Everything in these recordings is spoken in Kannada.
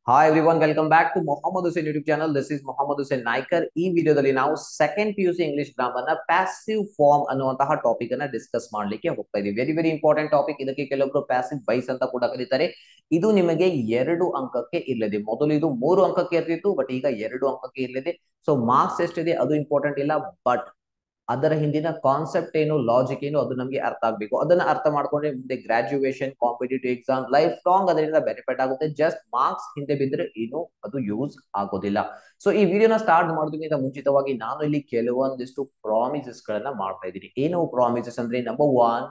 Hi everyone, welcome back to Mohammed Hussain YouTube channel. This is Mohammed Hussain Naikar. ಈ ವಿಡಿಯೋದಲ್ಲಿ ನಾವು ಸೆಕೆಂಡ್ PUC ಇಂಗ್ಲಿಷ್ ಗ್ರಾಮರ್ ನ ಪ್ಯಾಸಿವ್ ಫಾರ್ಮ್ ಅನ್ನುವಂತಹ ಟಾಪಿಕ್ ಅನ್ನ ಡಿಸ್ಕಸ್ ಮಾಡ್ಲಿಕ್ಕೆ ಹೋಗ್ತಾ ಇದೀವಿ. Very important topic. ಇದಕ್ಕೆ ಕೆಲವೊಬ್ರು ಪ್ಯಾಸಿವ್ ವೈಸ್ ಅಂತ ಕೂಡ ಕರೀತಾರೆ. ಇದು ನಿಮಗೆ 2 ಅಂಕಕ್ಕೆ ಇರಲಿದೆ. ಮೊದಲು ಇದು 3 ಅಂಕಕ್ಕೆ ಇರ್ತಿತ್ತು, ಬಟ್ ಈಗ 2 ಅಂಕಕ್ಕೆ ಇರಲಿದೆ. ಸೊ ಮಾರ್ಕ್ಸ್ ಎಷ್ಟಿದೆ ಅದು ಇಂಪಾರ್ಟೆಂಟ್ ಇಲ್ಲ, ಬಟ್ ಅದರ ಹಿಂದಿನ ಕಾನ್ಸೆಪ್ಟ್ ಏನು, ಲಾಜಿಕ್ ಏನು, ಅದು ನಮಗೆ ಅರ್ಥ ಆಗ್ಬೇಕು. ಅದನ್ನ ಅರ್ಥ ಮಾಡ್ಕೊಂಡ್ರೆ ಮುಂದೆ graduation, competitive exam, life long ಅದರಿಂದ ಬೆನಿಫಿಟ್ ಆಗುತ್ತೆ. ಜಸ್ಟ್ ಮಾರ್ಕ್ಸ್ ಹಿಂದೆ ಬಿದ್ದರೆ ಏನು ಅದು ಯೂಸ್ ಆಗೋದಿಲ್ಲ. ಸೊ ಈ ವಿಡಿಯೋನ ಸ್ಟಾರ್ಟ್ ಮಾಡೋದಕ್ಕಿಂತ ಮುಂಚಿತವಾಗಿ ನಾನು ಇಲ್ಲಿ ಕೆಲವೊಂದಿಷ್ಟು ಪ್ರಾಮಿಸಸ್ ಗಳನ್ನ ಮಾಡ್ತಾ ಇದ್ದೀನಿ. ಏನು ಪ್ರಾಮಿಸಸ್ ಅಂದ್ರೆ, number one,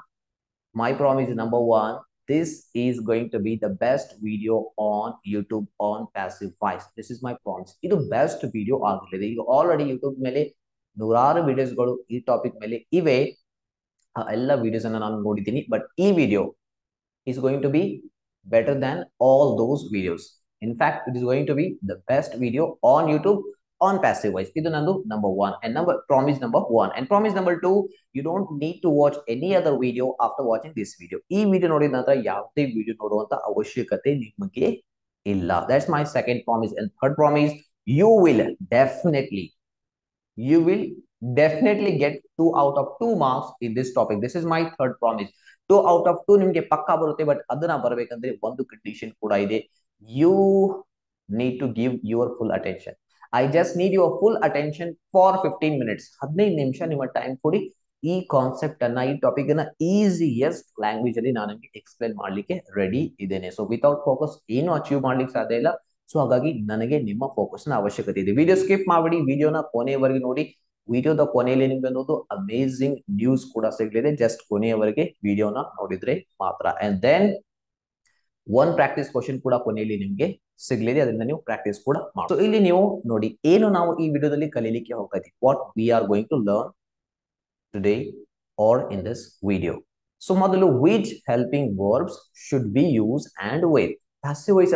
my promise number one, this is going to be the best video on YouTube on passive voice. This is my promise. ಇದು ಬೆಸ್ಟ್ ವಿಡಿಯೋ ಆಗಲಿದೆ. ಈಗ ಆಲ್ರೆಡಿ ಯೂಟ್ಯೂಬ್ ಮೇಲೆ ನೂರಾರು ವಿಡಿಯೋಸ್ಗಳು ಈ ಟಾಪಿಕ್ ಮೇಲೆ ಇವೆ. ಎಲ್ಲ ವಿಡಿಯೋಸ್ ಅನ್ನ ನಾನು ನೋಡಿದ್ದೀನಿ, ಬಟ್ ಈ video is going to be better than all those videos. In fact, it is going to be the best video on YouTube on passive voice. Idu nandu number one. And promise number one. And promise number two, you don't need to watch any other video after watching this video. Ee video nodid nanತರ ಯಾವುದೇ video ನೋಡುವಂತ ಅವಶ್ಯಕತೆ ನಿಮಗೆ ಇಲ್ಲ. That's my second promise. And third promise, you will definitely get 2 out of 2 marks in this topic. This is my third promise. 2 out of 2 ನಿಮಗೆ ಪಕ್ಕಾ ಬರುತ್ತೆ, ಬಟ್ ಅದನ್ನ ಬರಬೇಕಂದ್ರೆ ಒಂದು ಕಂಡೀಷನ್ ಕೂಡ ಇದೆ. You need to give your full attention. I just need your full attention for 15 minutes. 15 ನಿಮಿಷ ನಿಮ್ಮ ಟೈಮ್ ಕೊಡಿ. ಈ ಕಾನ್ಸೆಪ್ಟ್ ಅನ್ನ, ಈ ಟಾಪಿಕ್ ಅನ್ನ ಈಸಿಯೆಸ್ಟ್ ಲ್ಯಾಂಗ್ವೇಜ್ ಅಲ್ಲಿ ನಾನು ನಿಮಗೆ ಎಕ್ಸ್ಪ್ಲೇನ್ ಮಾಡ್ಲಿಕ್ಕೆ ರೆಡಿ ಇದ್ದೇನೆ. ಸೊ ವಿತೌಟ್ ಫೋಕಸ್ ಏನು ಅಚೀವ್ ಮಾಡ್ಲಿಕ್ಕೆ ಸಾಧ್ಯ ಇಲ್ಲ. ಸೊ ಹಾಗಾಗಿ ನನಗೆ ನಿಮ್ಮ ಫೋಕಸ್ ನ ಅವಶ್ಯಕತೆ ಇದೆ. ವಿಡಿಯೋ ಸ್ಕಿಪ್ ಮಾಡಬೇಡಿ, ವಿಡಿಯೋನ ಕೊನೆಯವರೆಗೆ ನೋಡಿ. ವಿಡಿಯೋದ ಕೊನೆಯಲ್ಲಿ ನಿಮ್ಗೆ ಅನ್ನೋದು ಅಮೇಸಿಂಗ್ ನ್ಯೂಸ್ ಕೂಡ ಸಿಗಲಿದೆ. ಜಸ್ಟ್ ಕೊನೆಯವರೆಗೆ ವಿಡಿಯೋನ ನೋಡಿದ್ರೆ ಮಾತ್ರ. And then one practice question ಕೂಡ ಕೊನೆಯಲ್ಲಿ ನಿಮ್ಗೆ ಸಿಗಲಿದೆ, ಅದರಿಂದ ನೀವು ಪ್ರಾಕ್ಟೀಸ್ ಕೂಡ ಮಾಡಿ. ಸೊ ಇಲ್ಲಿ ನೀವು ನೋಡಿ, ಏನು ನಾವು ಈ ವಿಡಿಯೋದಲ್ಲಿ ಕಲೀಲಿಕ್ಕೆ ಹೋಗ್ತಾ ಇದ್ದೀವಿ. What we are going to learn today are in this video. So ಮೊದಲು, which helping verbs should be use and where. Passive voice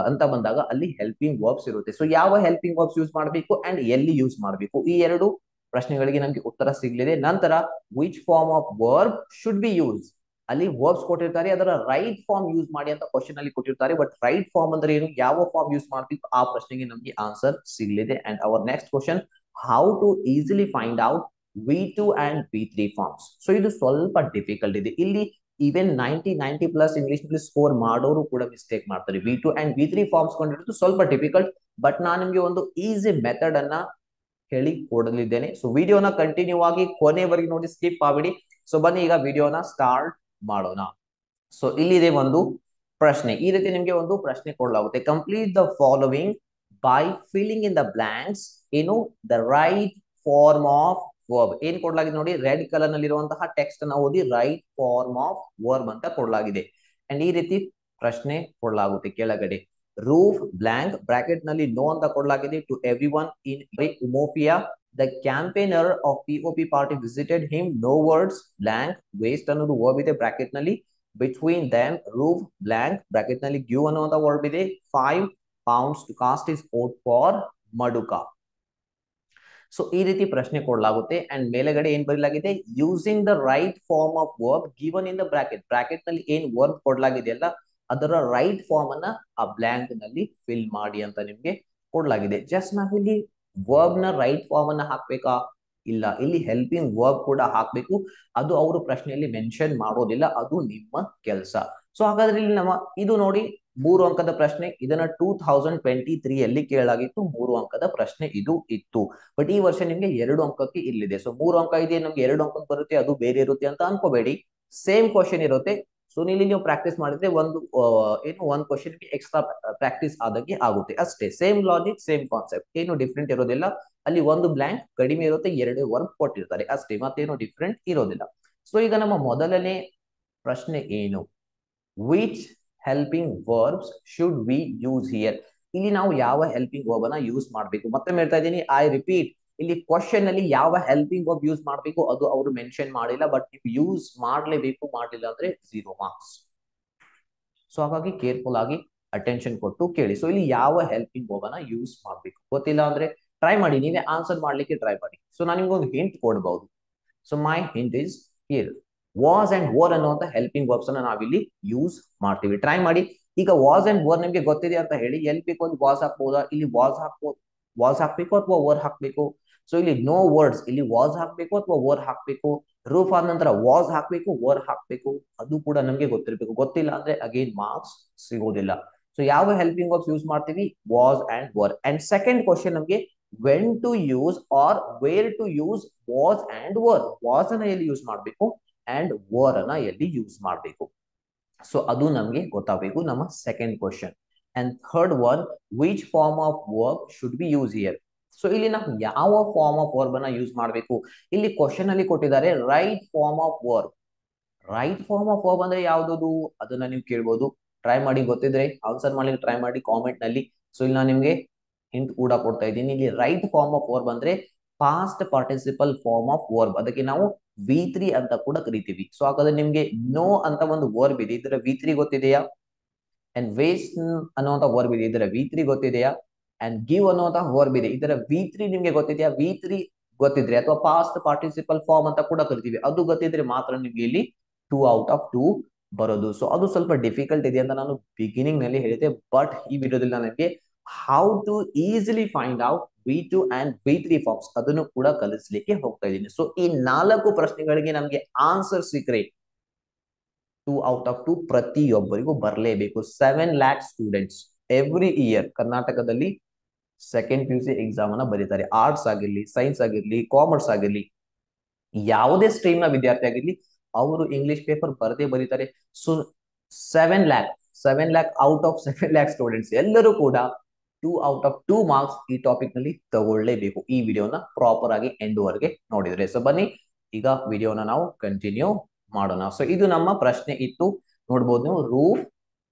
ಅಂತ ಬಂದಾಗ ಅಲ್ಲಿ ಹೆಲ್ಪಿಂಗ್ ವರ್ಬ್ಸ್ ಇರುತ್ತೆ. ಸೊ ಯಾವ ಹೆಲ್ಪಿಂಗ್ ವರ್ಬ್ಸ್ ಯೂಸ್ ಮಾಡಬೇಕು ಅಂಡ್ ಎಲ್ಲಿ ಯೂಸ್ ಮಾಡಬೇಕು, ಈ ಎರಡು ಪ್ರಶ್ನೆಗಳಿಗೆ ನಮಗೆ ಉತ್ತರ ಸಿಗಲಿದೆ. ನಂತರ which form of verb should be use, ಅಲ್ಲಿ ವರ್ಬ್ಸ್ ಕೊಟ್ಟಿರ್ತಾರೆ, ಅದರ ರೈಟ್ ಫಾರ್ಮ್ ಯೂಸ್ ಮಾಡಿ ಅಂತ ಕ್ವಶನ್ ಅಲ್ಲಿ ಕೊಟ್ಟಿರ್ತಾರೆ. ಬಟ್ ರೈಟ್ ಫಾರ್ಮ್ ಅಂದ್ರೆ ಏನು, ಯಾವ ಫಾರ್ಮ್ ಯೂಸ್ ಮಾಡಬೇಕು, ಆ ಪ್ರಶ್ನೆಗೆ ನಮಗೆ ಆನ್ಸರ್ ಸಿಗಲಿದೆ. And our next question, how to easily find out V2 and V3 forms. So ಇದು ಸ್ವಲ್ಪ ಡಿಫಿಕಲ್ಟ್ ಇದೆ. ಇಲ್ಲಿ ಈವನ್ 90+ ಇಂಗ್ಲಿಷ್ ನಲ್ಲಿ ಸ್ಕೋರ್ ಮಾಡೋರು ಕೂಡ ಮಿಸ್ಟೇಕ್ ಮಾಡ್ತಾರೆ. V2 and V3 ಫಾರ್ಮ್ಸ್ ಕೊಂಡಿರೋದು ಸ್ವಲ್ಪ ಡಿಫಿಕಲ್ಟ್, ಬಟ್ ನಾನು ನಿಮ್ಗೆ ಒಂದು ಈಸಿ ಮೆಥಡ್ ಅನ್ನ ಹೇಳಿ ಕೊಡಲಿದ್ದೇನೆ. ಸೊ ವಿಡಿಯೋನ ಕಂಟಿನ್ಯೂ ಆಗಿ ಕೊನೆವರೆಗೆ ನೋಡಿ, ಸ್ಕಿಪ್ ಆಗ್ಬಿಡಿ. ಸೊ ಬನ್ನಿ ಈಗ ವಿಡಿಯೋನ ಸ್ಟಾರ್ಟ್ ಮಾಡೋಣ. ಸೊ ಇಲ್ಲಿದೆ ಒಂದು ಪ್ರಶ್ನೆ. ಈ ರೀತಿ ನಿಮ್ಗೆ ಒಂದು ಪ್ರಶ್ನೆ ಕೊಡಲಾಗುತ್ತೆ. Complete the following by filling in the blanks. ಏನು, the right form of verb. ಏನ್ ಕೊಡಲಾಗಿದೆ ನೋಡಿ, ರೆಡ್ ಕಲರ್ ನಲ್ಲಿ ಇರುವಂತಹ ಟೆಕ್ಸ್ಟ್ ಅನ್ನ ಓದಿ ರೈಟ್ ಫಾರ್ಮ್ ಆಫ್ ವರ್ಬ್ ಅಂತ ಕೊಡಲಾಗಿದೆ. ಅಂಡ್ ಈ ರೀತಿ ಪ್ರಶ್ನೆ ಕೊಡಲಾಗುತ್ತೆ ಕೆಳಗಡೆ. ರೂಫ್ ಬ್ಲಾಂಕ್ ಬ್ರಾಕೆಟ್ ನಲ್ಲಿ ನೋ ಅಂತ ಕೊಡಲಾಗಿದೆ. To every one in Umuofia the campaigner of POP party visited him. No words blank waste ಅನ್ನೋದು ವರ್ಬ್ ಇದೆ ಬ್ರಾಕೆಟ್ ನಲ್ಲಿ. Between them roof blank bracket ನಲ್ಲಿ ಗಿವ್ ಅನ್ನುವಂತ ವರ್ಬ್ ಇದೆ. 5 pounds to cast his vote for Maduka. So ಈ ರೀತಿ ಪ್ರಶ್ನೆ ಕೊಡಲಾಗುತ್ತೆ. ಅಂಡ್ ಮೇಲೆಗಡೆ ಏನ್ ಬರೀಲಾಗಿದೆ, using the right form of verb given in the bracket. Bracket ನಲ್ಲಿ ಏನ್ ವರ್ಬ್ ಕೊಡಲಾಗಿದೆಯಲ್ಲ, ಅದರ ರೈಟ್ ಫಾರ್ಮ್ ಅನ್ನ ಆ ಬ್ಲಾಂಕ್ ನಲ್ಲಿ ಫಿಲ್ ಮಾಡಿ ಅಂತ ನಿಮ್ಗೆ ಕೊಡಲಾಗಿದೆ. ಜಸ್ಟ್ ನಾವಿಲ್ಲಿ ವರ್ಬ್ ನ ರೈಟ್ ಫಾರ್ಮ್ ಅನ್ನ ಹಾಕ್ಬೇಕಾ? ಇಲ್ಲ, ಇಲ್ಲಿ ಹೆಲ್ಪಿಂಗ್ ವರ್ಬ್ ಕೂಡ ಹಾಕ್ಬೇಕು. ಅದು ಅವರು ಪ್ರಶ್ನೆಯಲ್ಲಿ ಮೆನ್ಷನ್ ಮಾಡೋದಿಲ್ಲ, ಅದು ನಿಮ್ಮ ಕೆಲಸ. ಸೊ ಹಾಗಾದ್ರೆ ಇಲ್ಲಿ ಇದು ನೋಡಿ 3 ಅಂಕದ ಪ್ರಶ್ನೆ. ಇದನ್ನ 2023 ಅಲ್ಲಿ ಕೇಳಲಾಗಿತ್ತು. 3 ಅಂಕದ ಪ್ರಶ್ನೆ ಇದು ಇತ್ತು. ಬಟ್ ಈ ವರ್ಷ ನಿಮ್ಗೆ 2 ಅಂಕಕ್ಕೆ ಇಲ್ಲಿದೆ. ಸೊ 3 ಅಂಕ ಇದೆ, ನಮ್ಗೆ 2 ಅಂಕ ಬರುತ್ತೆ, ಅದು ಬೇರೆ ಇರುತ್ತೆ ಅಂತ ಅನ್ಕೋಬೇಡಿ. ಸೇಮ್ ಕ್ವಶನ್ ಇರುತ್ತೆ. ಸೊ ಇಲ್ಲಿ ನೀವು ಪ್ರಾಕ್ಟೀಸ್ ಮಾಡಿದ್ರೆ ಒಂದು ಕ್ವಶನ್ ಎಕ್ಸ್ಟ್ರಾ ಪ್ರಾಕ್ಟೀಸ್ ಆದಂಗೆ ಆಗುತ್ತೆ ಅಷ್ಟೇ. ಸೇಮ್ ಲಾಜಿಕ್, ಸೇಮ್ ಕಾನ್ಸೆಪ್ಟ್, ಏನು ಡಿಫ್ರೆಂಟ್ ಇರೋದಿಲ್ಲ. ಅಲ್ಲಿ ಒಂದು ಬ್ಲಾಂಕ್ ಕಡಿಮೆ ಇರುತ್ತೆ, 2 ವರ್ಬ್ ಕೊಟ್ಟಿರ್ತಾರೆ ಅಷ್ಟೇ, ಮತ್ತೇನು ಡಿಫ್ರೆಂಟ್ ಇರೋದಿಲ್ಲ. ಸೊ ಈಗ ನಮ್ಮ ಮೊದಲನೇ ಪ್ರಶ್ನೆ ಏನು, which helping verbs should we use here. ಇಲ್ಲಿ ನಾವು ಯಾವ ಹೆಲ್ಪಿಂಗ್ ವರ್ಬ್ ಅನ್ನ ಯೂಸ್ ಮಾಡಬೇಕು. ಮತ್ತೆ ಹೇಳ್ತಾ ಇದ್ದೀನಿ, ಐ ರಿಪೀಟ್, ಇಲ್ಲಿ ಕ್ವಶನ್ ಅಲ್ಲಿ ಯಾವ ಹೆಲ್ಪಿಂಗ್ ವರ್ಬ್ ಯೂಸ್ ಮಾಡಬೇಕು ಅದು ಅವರು ಮೆನ್ಷನ್ ಮಾಡಿಲ್ಲ, ಬಟ್ ನೀವು ಯೂಸ್ ಮಾಡಲೇಬೇಕು. ಮಾಡಲಿಲ್ಲ ಅಂದ್ರೆ 0 ಮಾರ್ಕ್ಸ್. ಸೊ ಹಾಗಾಗಿ ಕೇರ್ಫುಲ್ ಆಗಿ ಅಟೆನ್ಷನ್ ಕೊಟ್ಟು ಕೇಳಿ. ಸೊ ಇಲ್ಲಿ ಯಾವ ಹೆಲ್ಪಿಂಗ್ ವರ್ಬ್ ಅನ್ನ ಯೂಸ್ ಮಾಡಬೇಕು ಗೊತ್ತಿಲ್ಲ ಅಂದ್ರೆ ಟ್ರೈ ಮಾಡಿ, ನೀವೇ ಆನ್ಸರ್ ಮಾಡ್ಲಿಕ್ಕೆ ಟ್ರೈ ಮಾಡಿ. ಸೊ ನಾನು ನಿಮ್ಗೆ ಒಂದು ಹಿಂಟ್ ಕೊಡಬಹುದು. So my hint is here. Was and var ಅನ್ನುವಂತ ಹೆಲ್ಪಿಂಗ್ ವರ್ಬ್ಸ್ ಅನ್ನ ನಾವಿಲ್ಲಿ ಯೂಸ್ ಮಾಡ್ತೀವಿ. ಟ್ರೈ ಮಾಡಿ. ಈಗ ವಾಸ್ ಅಂಡ್ ವರ್ ನಿಮ್ಗೆ ಗೊತ್ತಿದೆ ಅಂತ ಹೇಳಿ ಎಲ್ಲಿ ಬೇಕು ಒಂದು ವಾಸ್ ಹಾಕ್ಬೋದಾ, ಇಲ್ಲಿ ವಾಸ್ ಹಾಕ್ಬೋದು, ವಾಸ್ ಹಾಕ್ಬೇಕು ಅಥವಾ ವರ್ ಹಾಕ್ಬೇಕು. ಸೊ ಇಲ್ಲಿ ನೋ ವರ್ಡ್ಸ್, ಇಲ್ಲಿ ವಾಸ್ ಹಾಕ್ಬೇಕು ಅಥವಾ ವರ್ ಹಾಕ್ಬೇಕು. ರೂಫ್ ಆದ ನಂತರ ವಾಸ್ ಹಾಕ್ಬೇಕು, ವರ್ ಹಾಕ್ಬೇಕು, ಅದು ಕೂಡ ನಮ್ಗೆ ಗೊತ್ತಿರ್ಬೇಕು. ಗೊತ್ತಿಲ್ಲ ಅಂದ್ರೆ ಅಗೇನ್ ಮಾರ್ಕ್ಸ್ ಸಿಗೋದಿಲ್ಲ. ಸೊ ಯಾವ ಹೆಲ್ಪಿಂಗ್ ವರ್ಬ್ಸ್ ಯೂಸ್ ಮಾಡ್ತೀವಿ, was and were. And second question ನಮ್ಗೆ when to use or where to use was and were. Was ಅನ್ನ ಎಲ್ಲಿ ಯೂಸ್ ಮಾಡಬೇಕು ಅಂಡ್ ವರ್ ಅನ್ನ ಎಲ್ಲಿ ಯೂಸ್ ಮಾಡಬೇಕು. ಸೊ ಅದು ನಮ್ಗೆ ಗೊತ್ತಾಗಬೇಕು, ನಮ್ಮ second question. And third one, which form of verb should be use here. So ಇಲ್ಲಿ ನಾವು ಯಾವ ಫಾರ್ಮ್ ಆಫ್ ವರ್ಬ್ ಅನ್ನ ಯೂಸ್ ಮಾಡಬೇಕು. ಇಲ್ಲಿ ಕ್ವಶನ್ ಅಲ್ಲಿ ಕೊಟ್ಟಿದ್ದಾರೆ right form of verb. Right form of verb ಅಂದ್ರೆ ಯಾವ್ದು ಅದನ್ನ ನೀವು ಕೇಳ್ಬೋದು. ಟ್ರೈ ಮಾಡಿ, ಗೊತ್ತಿದ್ರೆ ಆನ್ಸರ್ ಮಾಡ್ಲಿಕ್ಕೆ ಟ್ರೈ ಮಾಡಿ ಕಾಮೆಂಟ್ ನಲ್ಲಿ. ಸೊ ಇಲ್ಲಿ ನಾನು ನಿಮ್ಗೆ ಹಿಂಟ್ ಕೂಡ ಕೊಡ್ತಾ ಇದ್ದೀನಿ. ಇಲ್ಲಿ ರೈಟ್ ಫಾರ್ಮ್ ಆಫ್ ವರ್ಬ್ ಅಂದ್ರೆ past participle form of verb. ಅದಕ್ಕೆ ನಾವು V3 ಅಂತ ಕೂಡ ಕರಿತೀವಿ. ಸೊ ಹಾಗಾದ್ರೆ ನಿಮ್ಗೆ ನೋ ಅಂತ ಒಂದು ವರ್ಬ್ ಇದೆ, ಇದರ V3 ಗೊತ್ತಿದೆಯಾ? ಅಂಡ್ ವೇಸ್ಟ್ ಅನ್ನುವಂತ ವರ್ಬ್ ಇದೆ, ಇದರ V3 ಗೊತ್ತಿದೆಯಾ? ಅಂಡ್ ಗಿವ್ ಅನ್ನುವಂತ ವರ್ಬ್ ಇದೆ, ಇದರ V3 ನಿಮ್ಗೆ ಗೊತ್ತಿದೆಯಾ? V3 ಗೊತ್ತಿದ್ರೆ, ಅಥವಾ ಪಾಸ್ಟ್ ಪಾರ್ಟಿಸಿಪಲ್ ಫಾರ್ಮ್ ಅಂತ ಕೂಡ ಕರಿತೀವಿ, ಅದು ಗೊತ್ತಿದ್ರೆ ಮಾತ್ರ ನಿಮ್ಗೆ ಇಲ್ಲಿ 2 ಔಟ್ ಆಫ್ 2 ಬರೋದು. ಸೊ ಅದು ಸ್ವಲ್ಪ ಡಿಫಿಕಲ್ಟ್ ಇದೆ ಅಂತ ನಾನು ಬಿಗಿನಿಂಗ್ ನಲ್ಲಿ ಹೇಳಿದೆ. ಬಟ್ ಈ ವಿಡಿಯೋದಲ್ಲಿ ನನಗೆ how to easily find out V2 and V3 forms ಅದನ್ನು ಕೂಡ ಕಲಿಸ್ಲಿಕ್ಕೆ ಹೋಗ್ತಾ ಇದ್ದೀನಿ. ಸೊ ಈ 4 ಪ್ರಶ್ನೆಗಳಿಗೆ ನಮ್ಗೆ ಆನ್ಸರ್ ಸಿಕ್ಕರೆ 2 ಔಟ್ ಆಫ್ 2 ಪ್ರತಿಯೊಬ್ಬರಿಗೂ ಬರಲೇಬೇಕು. 7 ಲ್ಯಾಕ್ ಸ್ಟೂಡೆಂಟ್ಸ್ ಎವ್ರಿ ಇಯರ್ ಕರ್ನಾಟಕದಲ್ಲಿ ಸೆಕೆಂಡ್ PUC ಎಕ್ಸಾಮ್ ಅನ್ನ ಬರೀತಾರೆ. ಆರ್ಟ್ಸ್ ಆಗಿರ್ಲಿ, ಸೈನ್ಸ್ ಆಗಿರ್ಲಿ, ಕಾಮರ್ಸ್ ಆಗಿರ್ಲಿ, ಯಾವುದೇ ಸ್ಟ್ರೀಮ್ ನ ವಿದ್ಯಾರ್ಥಿ ಆಗಿರ್ಲಿ, ಅವರು ಇಂಗ್ಲಿಷ್ ಪೇಪರ್ ಬರದೇ ಬರೀತಾರೆ. So 7 lac out of 7 lac students ಎಲ್ಲರೂ ಕೂಡ 2 ಔಟ್ ಆಫ್ 2 ಮಾರ್ಕ್ಸ್ ಈ ಟಾಪಿಕ್ ನಲ್ಲಿ ತಗೊಳ್ಳೇಬೇಕು. ಈ ವಿಡಿಯೋನ ಪ್ರಾಪರ್ ಆಗಿ ಎಂಡ್ ವರೆಗೆ ನೋಡಿದ್ರೆ. ಸೊ ಬನ್ನಿ ಈಗ ವಿಡಿಯೋನ ನಾವು ಕಂಟಿನ್ಯೂ ಮಾಡೋಣ. ಸೊ ಇದು ನಮ್ಮ ಪ್ರಶ್ನೆ ಇತ್ತು, ನೋಡ್ಬೋದು ನೀವು. Roof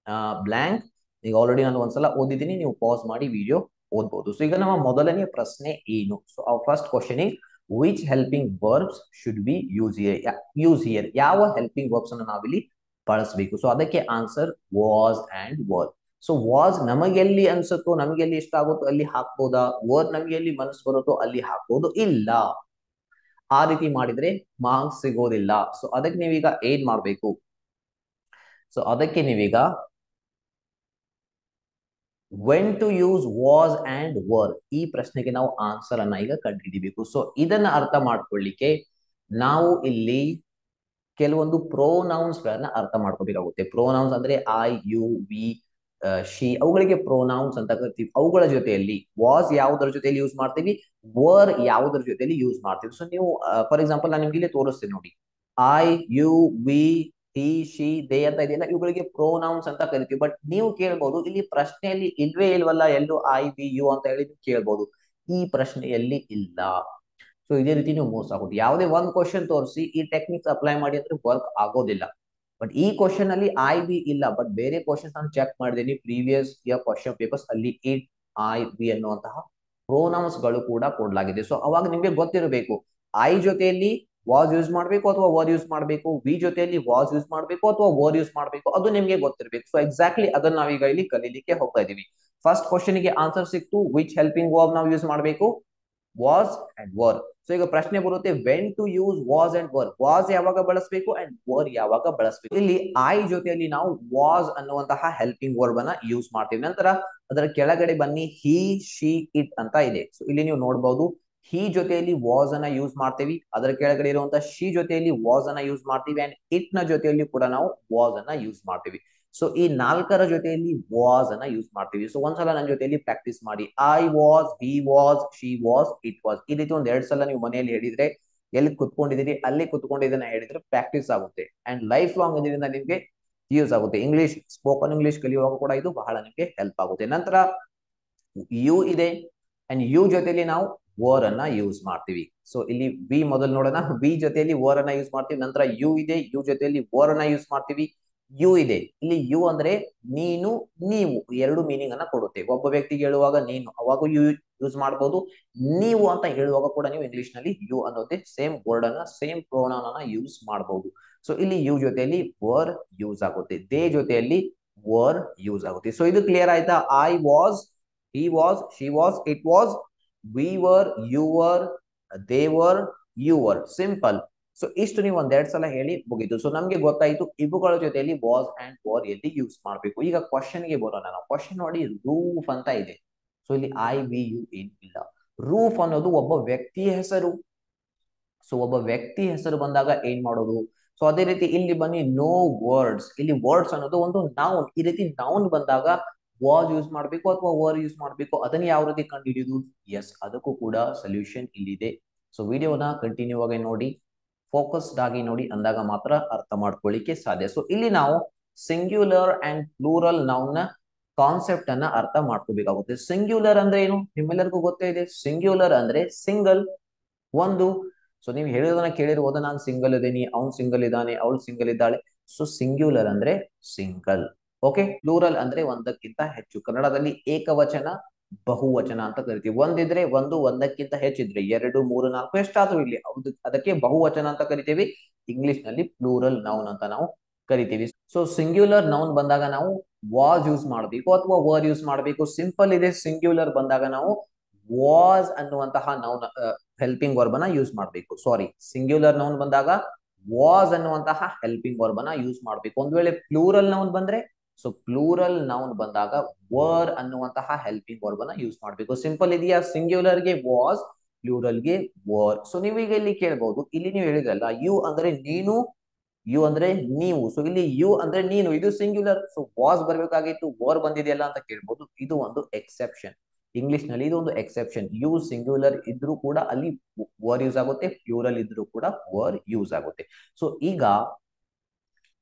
blank. ಈಗ ಆಲ್ರೆಡಿ ನಾನು ಒಂದ್ಸಲ ಓದಿದ್ದೀನಿ, ನೀವು ಪಾಸ್ ಮಾಡಿ ವಿಡಿಯೋ ಓದ್ಬೋದು. ಸೊ ಈಗ ನಮ್ಮ ಮೊದಲನೇ ಪ್ರಶ್ನೆ ಏನು? So first question is which helping verbs should be use here. ಯಾವ ಹೆಲ್ಪಿಂಗ್ ವರ್ಬ್ಸ್ ಅನ್ನು ನಾವಿಲ್ಲಿ ಬಳಸಬೇಕು? ಸೊ ಅದಕ್ಕೆ answer was and were. So was ನಮಗೆಲ್ಲಿ ಅನ್ಸುತ್ತೋ, ನಮಗೆಲ್ಲಿ ಇಷ್ಟ ಆಗುತ್ತೋ ಅಲ್ಲಿ ಹಾಕ್ಬೋದಾ? ವರ್ ನಮಗೆ ಎಲ್ಲಿ ಮನಸ್ಸು ಬರುತ್ತೋ ಅಲ್ಲಿ ಹಾಕ್ಬೋದು. ಇಲ್ಲ, ಆ ರೀತಿ ಮಾಡಿದ್ರೆ ಮಾರ್ಕ್ಸ್ ಸಿಗೋದಿಲ್ಲ. ಸೊ ಅದಕ್ಕೆ ನೀವೀಗ ಏನ್ ಮಾಡ್ಬೇಕು? ಸೊ ಅದಕ್ಕೆ ನೀವೀಗ when to use was and were, ಈ ಪ್ರಶ್ನೆಗೆ ನಾವು ಆನ್ಸರ್ ಅನ್ನ ಈಗ ಕಂಡುಹಿಡಿಬೇಕು. ಸೊ ಇದನ್ನ ಅರ್ಥ ಮಾಡ್ಕೊಳ್ಳಿಕ್ಕೆ ನಾವು ಇಲ್ಲಿ ಕೆಲವೊಂದು ಪ್ರೋನೌನ್ಸ್ ಗಳನ್ನ ಅರ್ಥ ಮಾಡ್ಕೋಬೇಕಾಗುತ್ತೆ. ಪ್ರೋನೌನ್ಸ್ ಅಂದ್ರೆ ಐ, ಯು, ವಿ, ಶಿ, ಅವುಗಳಿಗೆ ಪ್ರೋನೌನ್ಸ್ ಅಂತ ಕರಿತೀವಿ. ಅವುಗಳ ಜೊತೆಯಲ್ಲಿ ವಾಸ್ ಯಾವುದರ ಜೊತೆಯಲ್ಲಿ ಯೂಸ್ ಮಾಡ್ತೀವಿ, ವರ್ ಯಾವುದರ ಜೊತೆಯಲ್ಲಿ ಯೂಸ್ ಮಾಡ್ತೀವಿ. ಸೊ ನೀವು ಫಾರ್ ಎಕ್ಸಾಂಪಲ್ ನಾನು ನಿಮ್ಗೆ ಇಲ್ಲಿ ತೋರಿಸ್ತೀನಿ ನೋಡಿ. I, you, we, he, she, they ಅಂತ ಇದೆಯಲ್ಲ, ಇವುಗಳಿಗೆ ಪ್ರೋನೌನ್ಸ್ ಅಂತ ಕರಿತೀವಿ. ಬಟ್ ನೀವು ಕೇಳ್ಬಹುದು ಇಲ್ಲಿ ಪ್ರಶ್ನೆಯಲ್ಲಿ ಇಲ್ವೇ ಇಲ್ವಲ್ಲ, ಎಲ್ಲೂ ಐ, ವಿ, ಯು ಅಂತ ಹೇಳಿ ನೀವು ಕೇಳ್ಬಹುದು. ಈ ಪ್ರಶ್ನೆಯಲ್ಲಿ ಇಲ್ಲ. ಸೊ ಇದೇ ರೀತಿ ನೀವು ಮೋಸ ಆಗೋದು. ಯಾವುದೇ ಒಂದ್ ಕ್ವಶನ್ ತೋರಿಸಿ ಈ ಟೆಕ್ನಿಕ್ಸ್ ಅಪ್ಲೈ ಮಾಡಿ ಅಂದ್ರೆ ವರ್ಕ್ ಆಗೋದಿಲ್ಲ. ಬಟ್ ಈ ಕ್ವಶನ್ ಅಲ್ಲಿ ಐ, ವಿ ಇಲ್ಲ. ಬಟ್ ಬೇರೆ ಕ್ವಶನ್ಸ್ ನಾನು ಚೆಕ್ ಮಾಡಿದ್ದೀನಿ ಪ್ರೀವಿಯಸ್ ಇಯರ್ ಕ್ವಶನ್ ಪೇಪರ್ಸ್ ಅಲ್ಲಿ ಇಟ್, ಐ, ವಿ ಅನ್ನುವಂತಹ ಪ್ರೋನೌನ್ಸ್ ಗಳು ಕೂಡ ಕೊಡಲಾಗಿದೆ. ಸೊ ಅವಾಗ ನಿಮ್ಗೆ ಗೊತ್ತಿರಬೇಕು ಐ ಜೊತೆಯಲ್ಲಿ ವಾಸ್ ಯೂಸ್ ಮಾಡಬೇಕು ಅಥವಾ ವರ್ ಯೂಸ್ ಮಾಡಬೇಕು, ವಿ ಜೊತೆಯಲ್ಲಿ ವಾಸ್ ಯೂಸ್ ಮಾಡಬೇಕು ಅಥವಾ ವರ್ ಯೂಸ್ ಮಾಡಬೇಕು, ಅದು ನಿಮ್ಗೆ ಗೊತ್ತಿರಬೇಕು. ಸೊ ಎಕ್ಸಾಕ್ಟ್ಲಿ ಅದನ್ನ ನಾವೀಗ ಇಲ್ಲಿ ಕಲೀಲಿಕ್ಕೆ ಹೋಗ್ತಾ ಇದೀವಿ. ಫಸ್ಟ್ ಕ್ವಶನ್ ಗೆ ಆನ್ಸರ್ ಸಿಕ್ತು, ವಿಚ್ ಹೆಲ್ಪಿಂಗ್ ವರ್ಬ್ ನಾವು ಯೂಸ್ ಮಾಡಬೇಕು, ವಾಸ್ ಅಂಡ್ ವರ್. ಸೊ ಈಗ ಪ್ರಶ್ನೆ ಬರುತ್ತೆ when to use was and were. Was ಯಾವಾಗ ಬಳಸಬೇಕು ಅಂಡ್ ವರ್ ಯಾವಾಗ ಬಳಸಬೇಕು. ಇಲ್ಲಿ ಐ ಜೊತೆಯಲ್ಲಿ ನಾವು ವಾಸ್ ಅನ್ನುವಂತಹ ಹೆಲ್ಪಿಂಗ್ ವರ್ಬ್ ಅನ್ನ ಯೂಸ್ ಮಾಡ್ತೀವಿ. ನಂತರ ಅದರ ಕೆಳಗಡೆ ಬನ್ನಿ, ಹಿ, ಶಿ, ಇಟ್ ಅಂತ ಇದೆ. ಸೊ ಇಲ್ಲಿ ನೀವು ನೋಡಬಹುದು ಹಿ ಜೊತೆಯಲ್ಲಿ ವಾಸ್ ಅನ್ನ ಯೂಸ್ ಮಾಡ್ತೀವಿ, ಅದರ ಕೆಳಗಡೆ ಇರುವಂತಹ ಶಿ ಜೊತೆಯಲ್ಲಿ ವಾಸ್ ಅನ್ನ ಯೂಸ್ ಮಾಡ್ತೀವಿ, ಅಂಡ್ ಇಟ್ ನ ಜೊತೆಯಲ್ಲಿ ಕೂಡ ನಾವು ವಾಸ್ ಅನ್ನ ಯೂಸ್ ಮಾಡ್ತೀವಿ. ಸೊ ಈ 4ರ ಜೊತೆಯಲ್ಲಿ ವಾಸ್ ಅನ್ನ ಯೂಸ್ ಮಾಡ್ತೀವಿ. ಸೊ ಒಂದ್ಸಲ ನನ್ನ ಜೊತೆಯಲ್ಲಿ ಪ್ರಾಕ್ಟೀಸ್ ಮಾಡಿ. I was, he was, she was, it was. ಈ ರೀತಿ ಒಂದ್ 2 ಸಲ ನೀವು ಮನೆಯಲ್ಲಿ ಹೇಳಿದ್ರೆ, ಎಲ್ಲಿ ಕುತ್ಕೊಂಡಿದ್ದೀರಿ ಅಲ್ಲಿ ಕುತ್ಕೊಂಡು ಇದನ್ನ ಹೇಳಿದ್ರೆ ಪ್ರಾಕ್ಟೀಸ್ ಆಗುತ್ತೆ. ಅಂಡ್ ಲೈಫ್ ಲಾಂಗ್ ಇದರಿಂದ ನಿಮ್ಗೆ ಯೂಸ್ ಆಗುತ್ತೆ. ಇಂಗ್ಲಿಷ್, ಸ್ಪೋಕನ್ ಇಂಗ್ಲಿಷ್ ಕಲಿಯುವಾಗ ಕೂಡ ಇದು ಬಹಳ ನಿಮ್ಗೆ ಹೆಲ್ಪ್ ಆಗುತ್ತೆ. ನಂತರ ಯು ಇದೆ, ಅಂಡ್ ಯು ಜೊತೆಯಲ್ಲಿ ನಾವು ವರ್ ಅನ್ನ ಯೂಸ್ ಮಾಡ್ತೀವಿ. ಸೊ ಇಲ್ಲಿ ವಿ ಮೊದಲು ನೋಡೋಣ. ವಿ ಜೊತೆಯಲ್ಲಿ ವರ್ ಅನ್ನ ಯೂಸ್ ಮಾಡ್ತೀವಿ. ನಂತರ ಯು ಇದೆ, ಯು ಜೊತೆಯಲ್ಲಿ ವರ್ ಅನ್ನ ಯೂಸ್ ಮಾಡ್ತೀವಿ. ಯು ಇದೆ, ಇಲ್ಲಿ ಯು ಅಂದ್ರೆ ನೀನು, ನೀವು, ಎರಡು ಮೀನಿಂಗ್ ಅನ್ನ ಕೊಡುತ್ತೆ. ಒಬ್ಬ ವ್ಯಕ್ತಿಗೆ ಹೇಳುವಾಗ ನೀನು, ಅವಾಗ ಯು ಯೂಸ್ ಮಾಡಬಹುದು. ನೀವು ಅಂತ ಹೇಳುವಾಗ ಕೂಡ ನೀವು ಇಂಗ್ಲಿಷ್ ನಲ್ಲಿ ಯು ಅನ್ನೋದೇ ಸೇಮ್ ವರ್ಡ್ ಅನ್ನ, ಸೇಮ್ ಪ್ರೋನೌನ್ ಅನ್ನ ಯೂಸ್ ಮಾಡಬಹುದು. ಸೊ ಇಲ್ಲಿ ಯು ಜೊತೆಯಲ್ಲಿ ವರ್ ಯೂಸ್ ಆಗುತ್ತೆ, ದೇ ಜೊತೆಯಲ್ಲಿ ವರ್ ಯೂಸ್ ಆಗುತ್ತೆ. ಸೊ ಇದು ಕ್ಲಿಯರ್ ಆಯ್ತಾ? I was, he was, she was, it was, we were, you were, they were, you were. Simple. So ಇಷ್ಟು ನೀವು ಒಂದೆರಡು ಸಲ ಹೇಳಿ ಮುಗೀತು. ಸೊ ನಮ್ಗೆ ಗೊತ್ತಾಯ್ತು ಇವುಗಳ ಜೊತೆಯಲ್ಲಿ ವಾಸ್ ಅಂಡ್ ವಾರ್ ಎಲ್ಲಿ ಯೂಸ್ ಮಾಡಬೇಕು. ಈಗ ಕ್ವಶನ್ ಗೆ ಬರೋಣ ನಾವು. ಕ್ವಶನ್ ನೋಡಿ, ರೂಫ್ ಅಂತ ಇದೆ. ಸೊ ಇಲ್ಲಿ IVU ಏನಿಲ್ಲ. ರೂಫ್ ಅನ್ನೋದು ಒಬ್ಬ ವ್ಯಕ್ತಿಯ ಹೆಸರು. ಸೊ ಒಬ್ಬ ವ್ಯಕ್ತಿ ಹೆಸರು ಬಂದಾಗ ಏನ್ ಮಾಡೋದು? ಸೊ ಅದೇ ರೀತಿ ಇಲ್ಲಿ ಬನ್ನಿ, ನೋ ವರ್ಡ್ಸ್. ಇಲ್ಲಿ ವರ್ಡ್ಸ್ ಅನ್ನೋದು ಒಂದು ನೌನ್. ಈ ರೀತಿ ನೌನ್ ಬಂದಾಗ ವಾಸ್ ಯೂಸ್ ಮಾಡಬೇಕು ಅಥವಾ ವರ್ ಯೂಸ್ ಮಾಡಬೇಕು, ಅದನ್ನ ಯಾವ ರೀತಿ ಕಂಡು ಹಿಡಿಯುದು? ಎಸ್, ಅದಕ್ಕೂ ಕೂಡ ಸೊಲ್ಯೂಷನ್ ಇಲ್ಲಿದೆ. ಸೊ ವಿಡಿಯೋನ ಕಂಟಿನ್ಯೂ ಆಗಿ ನೋಡಿ, ಫೋಕಸ್ಡ್ ಆಗಿ ನೋಡಿ, ಅಂದಾಗ ಮಾತ್ರ ಅರ್ಥ ಮಾಡ್ಕೊಳ್ಳಿಕ್ಕೆ ಸಾಧ್ಯ. ಸೊ ಇಲ್ಲಿ ನಾವು ಸಿಂಗ್ಯುಲರ್ ಅಂಡ್ ಪ್ಲೂರಲ್ ನೌನ್ ನ ಕಾನ್ಸೆಪ್ಟ್ ಅನ್ನ ಅರ್ಥ ಮಾಡ್ಕೋಬೇಕಾಗುತ್ತೆ. ಸಿಂಗ್ಯುಲರ್ ಅಂದ್ರೆ ಏನು? ನಿಮ್ಮೆಲ್ಲರಿಗೂ ಗೊತ್ತೇ ಇದೆ. ಸಿಂಗ್ಯುಲರ್ ಅಂದ್ರೆ ಸಿಂಗಲ್, ಒಂದು. ಸೊ ನೀವು ಹೇಳೋದನ್ನ ಕೇಳಿರ್ಬೋದು, ನಾನು ಸಿಂಗಲ್ ಇದ್ದೀನಿ, ಅವ್ನು ಸಿಂಗಲ್ ಇದ್ದಾನೆ, ಅವಳು ಸಿಂಗಲ್ ಇದ್ದಾಳೆ. ಸೊ ಸಿಂಗ್ಯುಲರ್ ಅಂದ್ರೆ ಸಿಂಗಲ್. ಓಕೆ. ಪ್ಲೂರಲ್ ಅಂದ್ರೆ ಒಂದಕ್ಕಿಂತ ಹೆಚ್ಚು. ಕನ್ನಡದಲ್ಲಿ ಏಕವಚನ, ಬಹುವಚನ ಅಂತ ಕರಿತೀವಿ. ಒಂದಿದ್ರೆ ಒಂದು, ಒಂದಕ್ಕಿಂತ ಹೆಚ್ಚಿದ್ರೆ ಎರಡು, ಮೂರು, ನಾಲ್ಕು, ಎಷ್ಟಾದ್ರೂ ಇಲ್ಲಿ ಅದಕ್ಕೆ ಬಹುವಚನ ಅಂತ ಕರಿತೀವಿ. ಇಂಗ್ಲಿಷ್ ನಲ್ಲಿ ಪ್ಲೂರಲ್ ನೌನ್ ಅಂತ ನಾವು ಕರಿತೀವಿ. ಸೊ ಸಿಂಗ್ಯುಲರ್ ನೌನ್ ಬಂದಾಗ ನಾವು ವಾಸ್ ಯೂಸ್ ಮಾಡಬೇಕು ಅಥವಾ ವರ್ ಯೂಸ್ ಮಾಡಬೇಕು. ಸಿಂಪಲ್ ಇದೆ. ಸಿಂಗ್ಯುಲರ್ ಬಂದಾಗ ನಾವು ವಾಸ್ ಅನ್ನುವಂತಹ ನೌನ್ ಹೆಲ್ಪಿಂಗ್ ವರ್ಬ್ ಅನ್ನ ಯೂಸ್ ಮಾಡಬೇಕು. ಸಾರಿ, ಸಿಂಗ್ಯುಲರ್ ನೌನ್ ಬಂದಾಗ ವಾಸ್ ಅನ್ನುವಂತಹ ಹೆಲ್ಪಿಂಗ್ ವರ್ಬ್ ಅನ್ನ ಯೂಸ್ ಮಾಡಬೇಕು. ಒಂದ್ ವೇಳೆ ಪ್ಲೂರಲ್ ನೌನ್ ಬಂದ್ರೆ, ಸೊ ಪ್ಲೂರಲ್ ನೌನ್ ಬಂದಾಗ ವರ್ ಅನ್ನುವಂತಹ ಹೆಲ್ಪಿಂಗ್ ವರ್ಬ್ ಅನ್ನ ಯೂಸ್ ಮಾಡಬೇಕು. ಸಿಂಪಲ್ ಇದೆಯಾ? ಸಿಂಗ್ಯುಲರ್ ಗೆ ವಾಸ್, ಪ್ಲೂರಲ್ ಗೆ ವರ್. ಸೊ ನೀವೀಗ ಇಲ್ಲಿ ಕೇಳಬಹುದು, ಇಲ್ಲಿ ನೀವು ಹೇಳಿದ್ರಲ್ಲ ಯು ಅಂದ್ರೆ ನೀನು, ಯು ಅಂದ್ರೆ ನೀವು. ಸೊ ಇಲ್ಲಿ ಯು ಅಂದ್ರೆ ನೀನು, ಇದು ಸಿಂಗ್ಯುಲರ್. ಸೊ ವಾಸ್ ಬರ್ಬೇಕಾಗಿತ್ತು, ವರ್ ಬಂದಿದೆಯಲ್ಲ ಅಂತ ಕೇಳ್ಬೋದು. ಇದು ಒಂದು ಎಕ್ಸೆಪ್ಷನ್. ಇಂಗ್ಲಿಷ್ ನಲ್ಲಿ ಇದು ಒಂದು ಎಕ್ಸೆಪ್ಷನ್. ಯು ಸಿಂಗ್ಯುಲರ್ ಇದ್ರೂ ಕೂಡ ಅಲ್ಲಿ ವರ್ ಯೂಸ್ ಆಗುತ್ತೆ, ಪ್ಲೂರಲ್ ಇದ್ರೂ ಕೂಡ ವರ್ ಯೂಸ್ ಆಗುತ್ತೆ. ಸೊ ಈಗ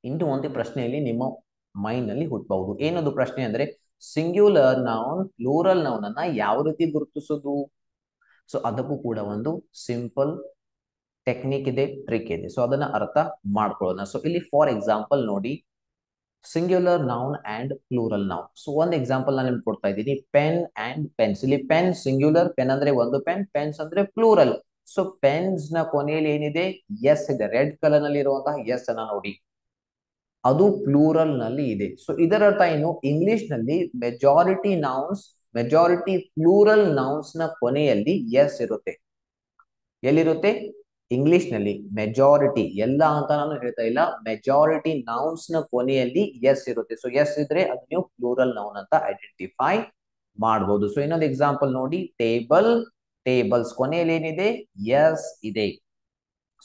ಇನ್ನು ಒಂದು ಪ್ರಶ್ನೆಯಲ್ಲಿ ನಿಮ್ಮ ಮೈಂಡ್ ನಲ್ಲಿ ಹುಟ್ಟಬಹುದು. ಏನದು ಪ್ರಶ್ನೆ ಅಂದ್ರೆ, ಸಿಂಗ್ಯುಲರ್ ನೌನ್ ಪ್ಲೂರಲ್ ನೌನ್ ಅನ್ನ ಯಾವ ರೀತಿ ಗುರುತಿಸೋದು? ಸೊ ಅದಕ್ಕೂ ಕೂಡ ಒಂದು ಸಿಂಪಲ್ ಟೆಕ್ನಿಕ್ ಇದೆ, ಟ್ರಿಕ್ ಇದೆ. ಸೊ ಅದನ್ನ ಅರ್ಥ ಮಾಡ್ಕೊಳ್ಳೋಣ. ಸೊ ಇಲ್ಲಿ ಫಾರ್ ಎಕ್ಸಾಂಪಲ್ ನೋಡಿ, singular noun and plural noun. So ಒಂದು ಎಕ್ಸಾಂಪಲ್ ನಾನು ನಿಮ್ಗೆ ಕೊಡ್ತಾ ಇದ್ದೀನಿ, ಪೆನ್ ಅಂಡ್ ಪೆನ್ಸ್. ಇಲ್ಲಿ ಪೆನ್ ಸಿಂಗ್ಯುಲರ್, ಪೆನ್ ಅಂದ್ರೆ ಒಂದು ಪೆನ್, ಪೆನ್ಸ್ ಅಂದ್ರೆ ಪ್ಲೂರಲ್. ಸೊ ಪೆನ್ಸ್ ನ ಕೊನೆಯಲ್ಲಿ ಏನಿದೆ? ಎಸ್ ಇದೆ. ರೆಡ್ ಕಲರ್ ನಲ್ಲಿ ಇರುವಂತಹ ಎಸ್ ಅನ್ನ ನೋಡಿ, ಅದು ಪ್ಲೂರಲ್ ನಲ್ಲಿ ಇದೆ. ಸೊ ಇದರ ಅರ್ಥ ಏನು? ಇಂಗ್ಲಿಷ್ ನಲ್ಲಿ majority nouns, majority plural nouns ನ ಕೊನೆಯಲ್ಲಿ ಎಸ್ ಇರುತ್ತೆ. ಎಲ್ಲಿರುತ್ತೆ? ಇಂಗ್ಲಿಷ್ ನಲ್ಲಿ ಮೆಜಾರಿಟಿ, ಎಲ್ಲ ಅಂತ ನಾನು ಹೇಳ್ತಾ ಇಲ್ಲ, ಮೆಜಾರಿಟಿ ನೌನ್ಸ್ ನ ಕೊನೆಯಲ್ಲಿ ಎಸ್ ಇರುತ್ತೆ. ಸೊ ಎಸ್ ಇದ್ರೆ ಅದು ನೀವು ಪ್ಲೂರಲ್ ನೌನ್ ಅಂತ ಐಡೆಂಟಿಫೈ ಮಾಡಬಹುದು. ಸೊ ಇನ್ನೊಂದು ಎಕ್ಸಾಂಪಲ್ ನೋಡಿ, ಟೇಬಲ್, ಟೇಬಲ್ಸ್ ಕೊನೆಯಲ್ಲಿ ಏನಿದೆ? ಎಸ್ ಇದೆ.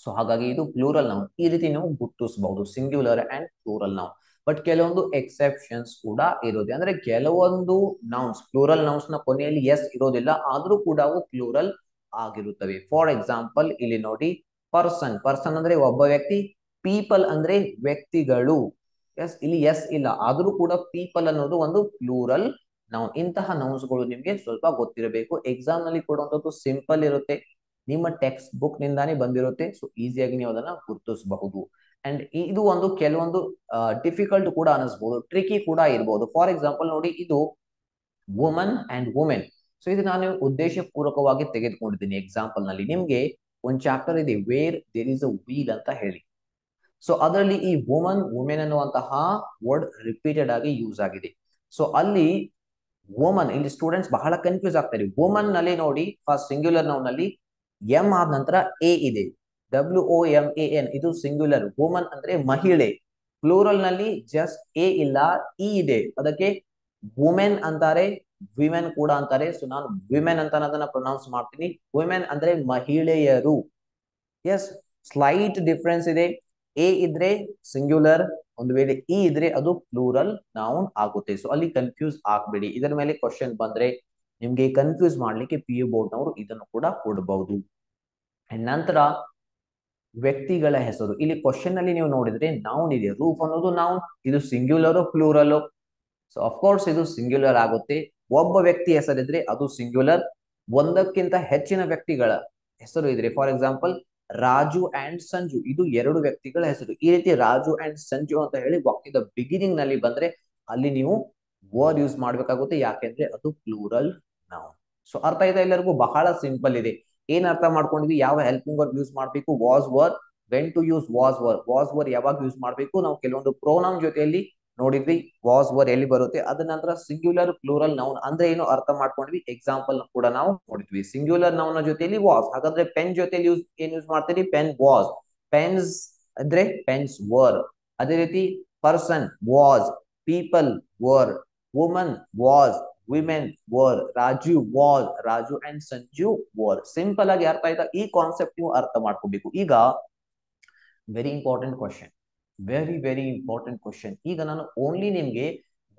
ಸೊ ಹಾಗಾಗಿ ಇದು ಪ್ಲೂರಲ್ ನೌನ್. ಈ ರೀತಿ ನೀವು ಗುರುತಿಸಬಹುದು singular and plural noun. But ಕೆಲವೊಂದು ಎಕ್ಸೆಪ್ಷನ್ಸ್ ಕೂಡ ಇರೋದು. ಅಂದ್ರೆ ಕೆಲವೊಂದು ನೌನ್ಸ್, ಪ್ಲೂರಲ್ ನೌನ್ಸ್ ನ ಕೊನೆಯಲ್ಲಿ ಎಸ್ ಇರೋದಿಲ್ಲ, ಆದ್ರೂ ಕೂಡ ಅವು ಪ್ಲೂರಲ್ ಆಗಿರುತ್ತವೆ. ಫಾರ್ ಎಕ್ಸಾಂಪಲ್ ಇಲ್ಲಿ ನೋಡಿ, ಪರ್ಸನ್, ಪರ್ಸನ್ ಅಂದ್ರೆ ಒಬ್ಬ ವ್ಯಕ್ತಿ, ಪೀಪಲ್ ಅಂದ್ರೆ ವ್ಯಕ್ತಿಗಳು. ಎಸ್, ಇಲ್ಲಿ ಎಸ್ ಇಲ್ಲ, ಆದ್ರೂ ಕೂಡ ಪೀಪಲ್ ಅನ್ನೋದು ಒಂದು ಪ್ಲೂರಲ್ ನೌನ್. ಇಂತಹ ನೌನ್ಸ್ ಗಳು ನಿಮ್ಗೆ ಸ್ವಲ್ಪ ಗೊತ್ತಿರಬೇಕು. ಎಕ್ಸಾಮ್ ನಲ್ಲಿ ಕೊಡುವಂತದ್ದು ಸಿಂಪಲ್ ಇರುತ್ತೆ, ನಿಮ್ಮ ಟೆಕ್ಸ್ಟ್ ಬುಕ್ ನಿಂದಾನೇ ಬಂದಿರುತ್ತೆ. ಸೊ ಈಸಿಯಾಗಿ ನೀವು ಅದನ್ನ ಗುರುತಿಸಬಹುದು. ಅಂಡ್ ಇದು ಒಂದು ಕೆಲವೊಂದು ಡಿಫಿಕಲ್ಟ್ ಕೂಡ ಅನಿಸ್ಬಹುದು, ಟ್ರಿಕಿ ಕೂಡ ಇರಬಹುದು. ಫಾರ್ ಎಕ್ಸಾಂಪಲ್ ನೋಡಿ, ಇದು ವುಮನ್ ಅಂಡ್ ವುಮೆನ್. ಸೊ ಇದು ನಾನು ಉದ್ದೇಶಪೂರ್ವಕವಾಗಿ ತೆಗೆದುಕೊಂಡಿದ್ದೀನಿ ಎಕ್ಸಾಂಪಲ್ ನಲ್ಲಿ. ನಿಮ್ಗೆ ಒಂದು ಚಾಪ್ಟರ್ ಇದೆ, where there is a wheel ಅಂತ ಹೇಳಿ. ಸೊ ಅದರಲ್ಲಿ ಈ ವುಮನ್, ವುಮೆನ್ ಅನ್ನುವಂತಹ ವರ್ಡ್ ರಿಪೀಟೆಡ್ ಆಗಿ ಯೂಸ್ ಆಗಿದೆ. ಸೊ ಅಲ್ಲಿ ವುಮನ್, ಇಲ್ಲಿ ಸ್ಟೂಡೆಂಟ್ಸ್ ಬಹಳ ಕನ್ಫ್ಯೂಸ್ ಆಗ್ತಾರೆ. ವುಮನ್ ನಲ್ಲಿ ನೋಡಿ, ಫಸ್ಟ್ ಸಿಂಗ್ಯುಲರ್ ನೌನ್ ನಲ್ಲಿ ಎಂ ಆದ ನಂತರ ಎ ಇದೆ, WOMAN, ಇದು ಸಿಂಗ್ಯುಲರ್. ವುಮನ್ ಅಂದ್ರೆ ಮಹಿಳೆ. ಪ್ಲೂರಲ್ ನಲ್ಲಿ ಜಸ್ಟ್ ಎ ಇಲ್ಲ, ಇ ಇದೆ. ಅದಕ್ಕೆ ವುಮೆನ್ ಅಂತಾರೆ, ವಿಮೆನ್ ಕೂಡ ಅಂತಾರೆ. ಸೊ ನಾನು ವಿಮೆನ್ ಅಂತ ಅದನ್ನ ಪ್ರೊನೌನ್ಸ್ ಮಾಡ್ತೀನಿ. ವುಮೆನ್ ಅಂದ್ರೆ ಮಹಿಳೆಯರು. ಎಸ್, ಸ್ಲೈಟ್ ಡಿಫ್ರೆನ್ಸ್ ಇದೆ. ಎ ಇದ್ರೆ ಸಿಂಗ್ಯುಲರ್, ಒಂದು ವೇಳೆ ಇ ಇದ್ರೆ ಅದು ಪ್ಲೂರಲ್ ನೌನ್ ಆಗುತ್ತೆ. ಸೊ ಅಲ್ಲಿ ಕನ್ಫ್ಯೂಸ್ ಆಗ್ಬೇಡಿ. ಇದರ ಮೇಲೆ ಕ್ವಶನ್ ಬಂದ್ರೆ ನಿಮ್ಗೆ ಕನ್ಫ್ಯೂಸ್ ಮಾಡ್ಲಿಕ್ಕೆ PU ಬೋರ್ಡ್ ನವರು ಇದನ್ನು ಕೂಡ ಕೊಡಬಹುದು. ನಂತರ ವ್ಯಕ್ತಿಗಳ ಹೆಸರು. ಇಲ್ಲಿ ಕ್ವಶನ್ ಅಲ್ಲಿ ನೀವು ನೋಡಿದ್ರೆ ನೌನ್ ಇದೆ, ರೂಫ್ ಅನ್ನೋದು ನೌನ್. ಇದು ಸಿಂಗ್ಯುಲರ್ ಪ್ಲೂರಲ್? ಸೊ ಅಫ್ಕೋರ್ಸ್ ಇದು ಸಿಂಗ್ಯುಲರ್ ಆಗುತ್ತೆ. ಒಬ್ಬ ವ್ಯಕ್ತಿ ಹೆಸರಿದ್ರೆ ಅದು ಸಿಂಗ್ಯುಲರ್. ಒಂದಕ್ಕಿಂತ ಹೆಚ್ಚಿನ ವ್ಯಕ್ತಿಗಳ ಹೆಸರು ಇದ್ರೆ, for example Raju and Sanju, ಇದು ಎರಡು ವ್ಯಕ್ತಿಗಳ ಹೆಸರು. ಈ ರೀತಿ ರಾಜು ಅಂಡ್ ಸಂಜು ಅಂತ ಹೇಳಿ ವಾಕ್ಯದ ಬಿಗಿನಿಂಗ್ ನಲ್ಲಿ ಬಂದ್ರೆ ಅಲ್ಲಿ ನೀವು ವರ್ಡ್ ಯೂಸ್ ಮಾಡ್ಬೇಕಾಗುತ್ತೆ. ಯಾಕೆಂದ್ರೆ ಅದು ಪ್ಲೂರಲ್ ನೌನ್. ಸೊ ಅರ್ಥ ಇದೆ ಎಲ್ಲರಿಗೂ? ಬಹಳ ಸಿಂಪಲ್ ಇದೆ. ಏನ್ ಅರ್ಥ ಮಾಡ್ಕೊಂಡಿದ್ವಿ? ಯಾವ ಹೆಲ್ಪಿಂಗ್ ವರ್ಬ್ ಯೂಸ್ ಮಾಡ್ಬೇಕು? Was were. When to use was were. Was were ಯಾವಾಗ ಯೂಸ್ ಮಾಡ್ಬೇಕು? ನಾವು ಕೆಲವೊಂದು ಪ್ರೋನೌನ್ ಜೊತೆಯಲ್ಲಿ ನೋಡಿದ್ವಿ, ವಾಸ್ ವರ್ ಎಲ್ಲಿ ಬರುತ್ತೆ. ಅದ ನಂತರ ಸಿಂಗ್ಯುಲರ್ ಪ್ಲೂರಲ್ ನೌನ್ ಅಂದ್ರೆ ಏನು ಅರ್ಥ ಮಾಡ್ಕೊಂಡ್ವಿ. ಎಕ್ಸಾಂಪಲ್ ಕೂಡ ನಾವು ನೋಡಿದ್ವಿ. ಸಿಂಗ್ಯುಲರ್ ನೌನ್ ಜೊತೆಯಲ್ಲಿ ವಾಸ್. ಹಾಗಾದ್ರೆ ಪೆನ್ ಜೊತೆಲಿ ಏನ್ ಯೂಸ್ ಮಾಡ್ತೀರಿ? Pen, was. ಪೆನ್ಸ್ ಅಂದ್ರೆ ಪೆನ್ಸ್ ವರ್. ಅದೇ ರೀತಿ person was, people were, woman was, women var, Raju was, Raju and Sanju var. Simple ಆಗಿ ಅರ್ಥ ಆಯ್ತಾ? ಈ ಕಾನ್ಸೆಪ್ಟ್ ನೀವು ಅರ್ಥ ಮಾಡ್ಕೋಬೇಕು. ಈಗ very important question, very important question. ಈಗ ನಾನು ಓನ್ಲಿ ನಿಮ್ಗೆ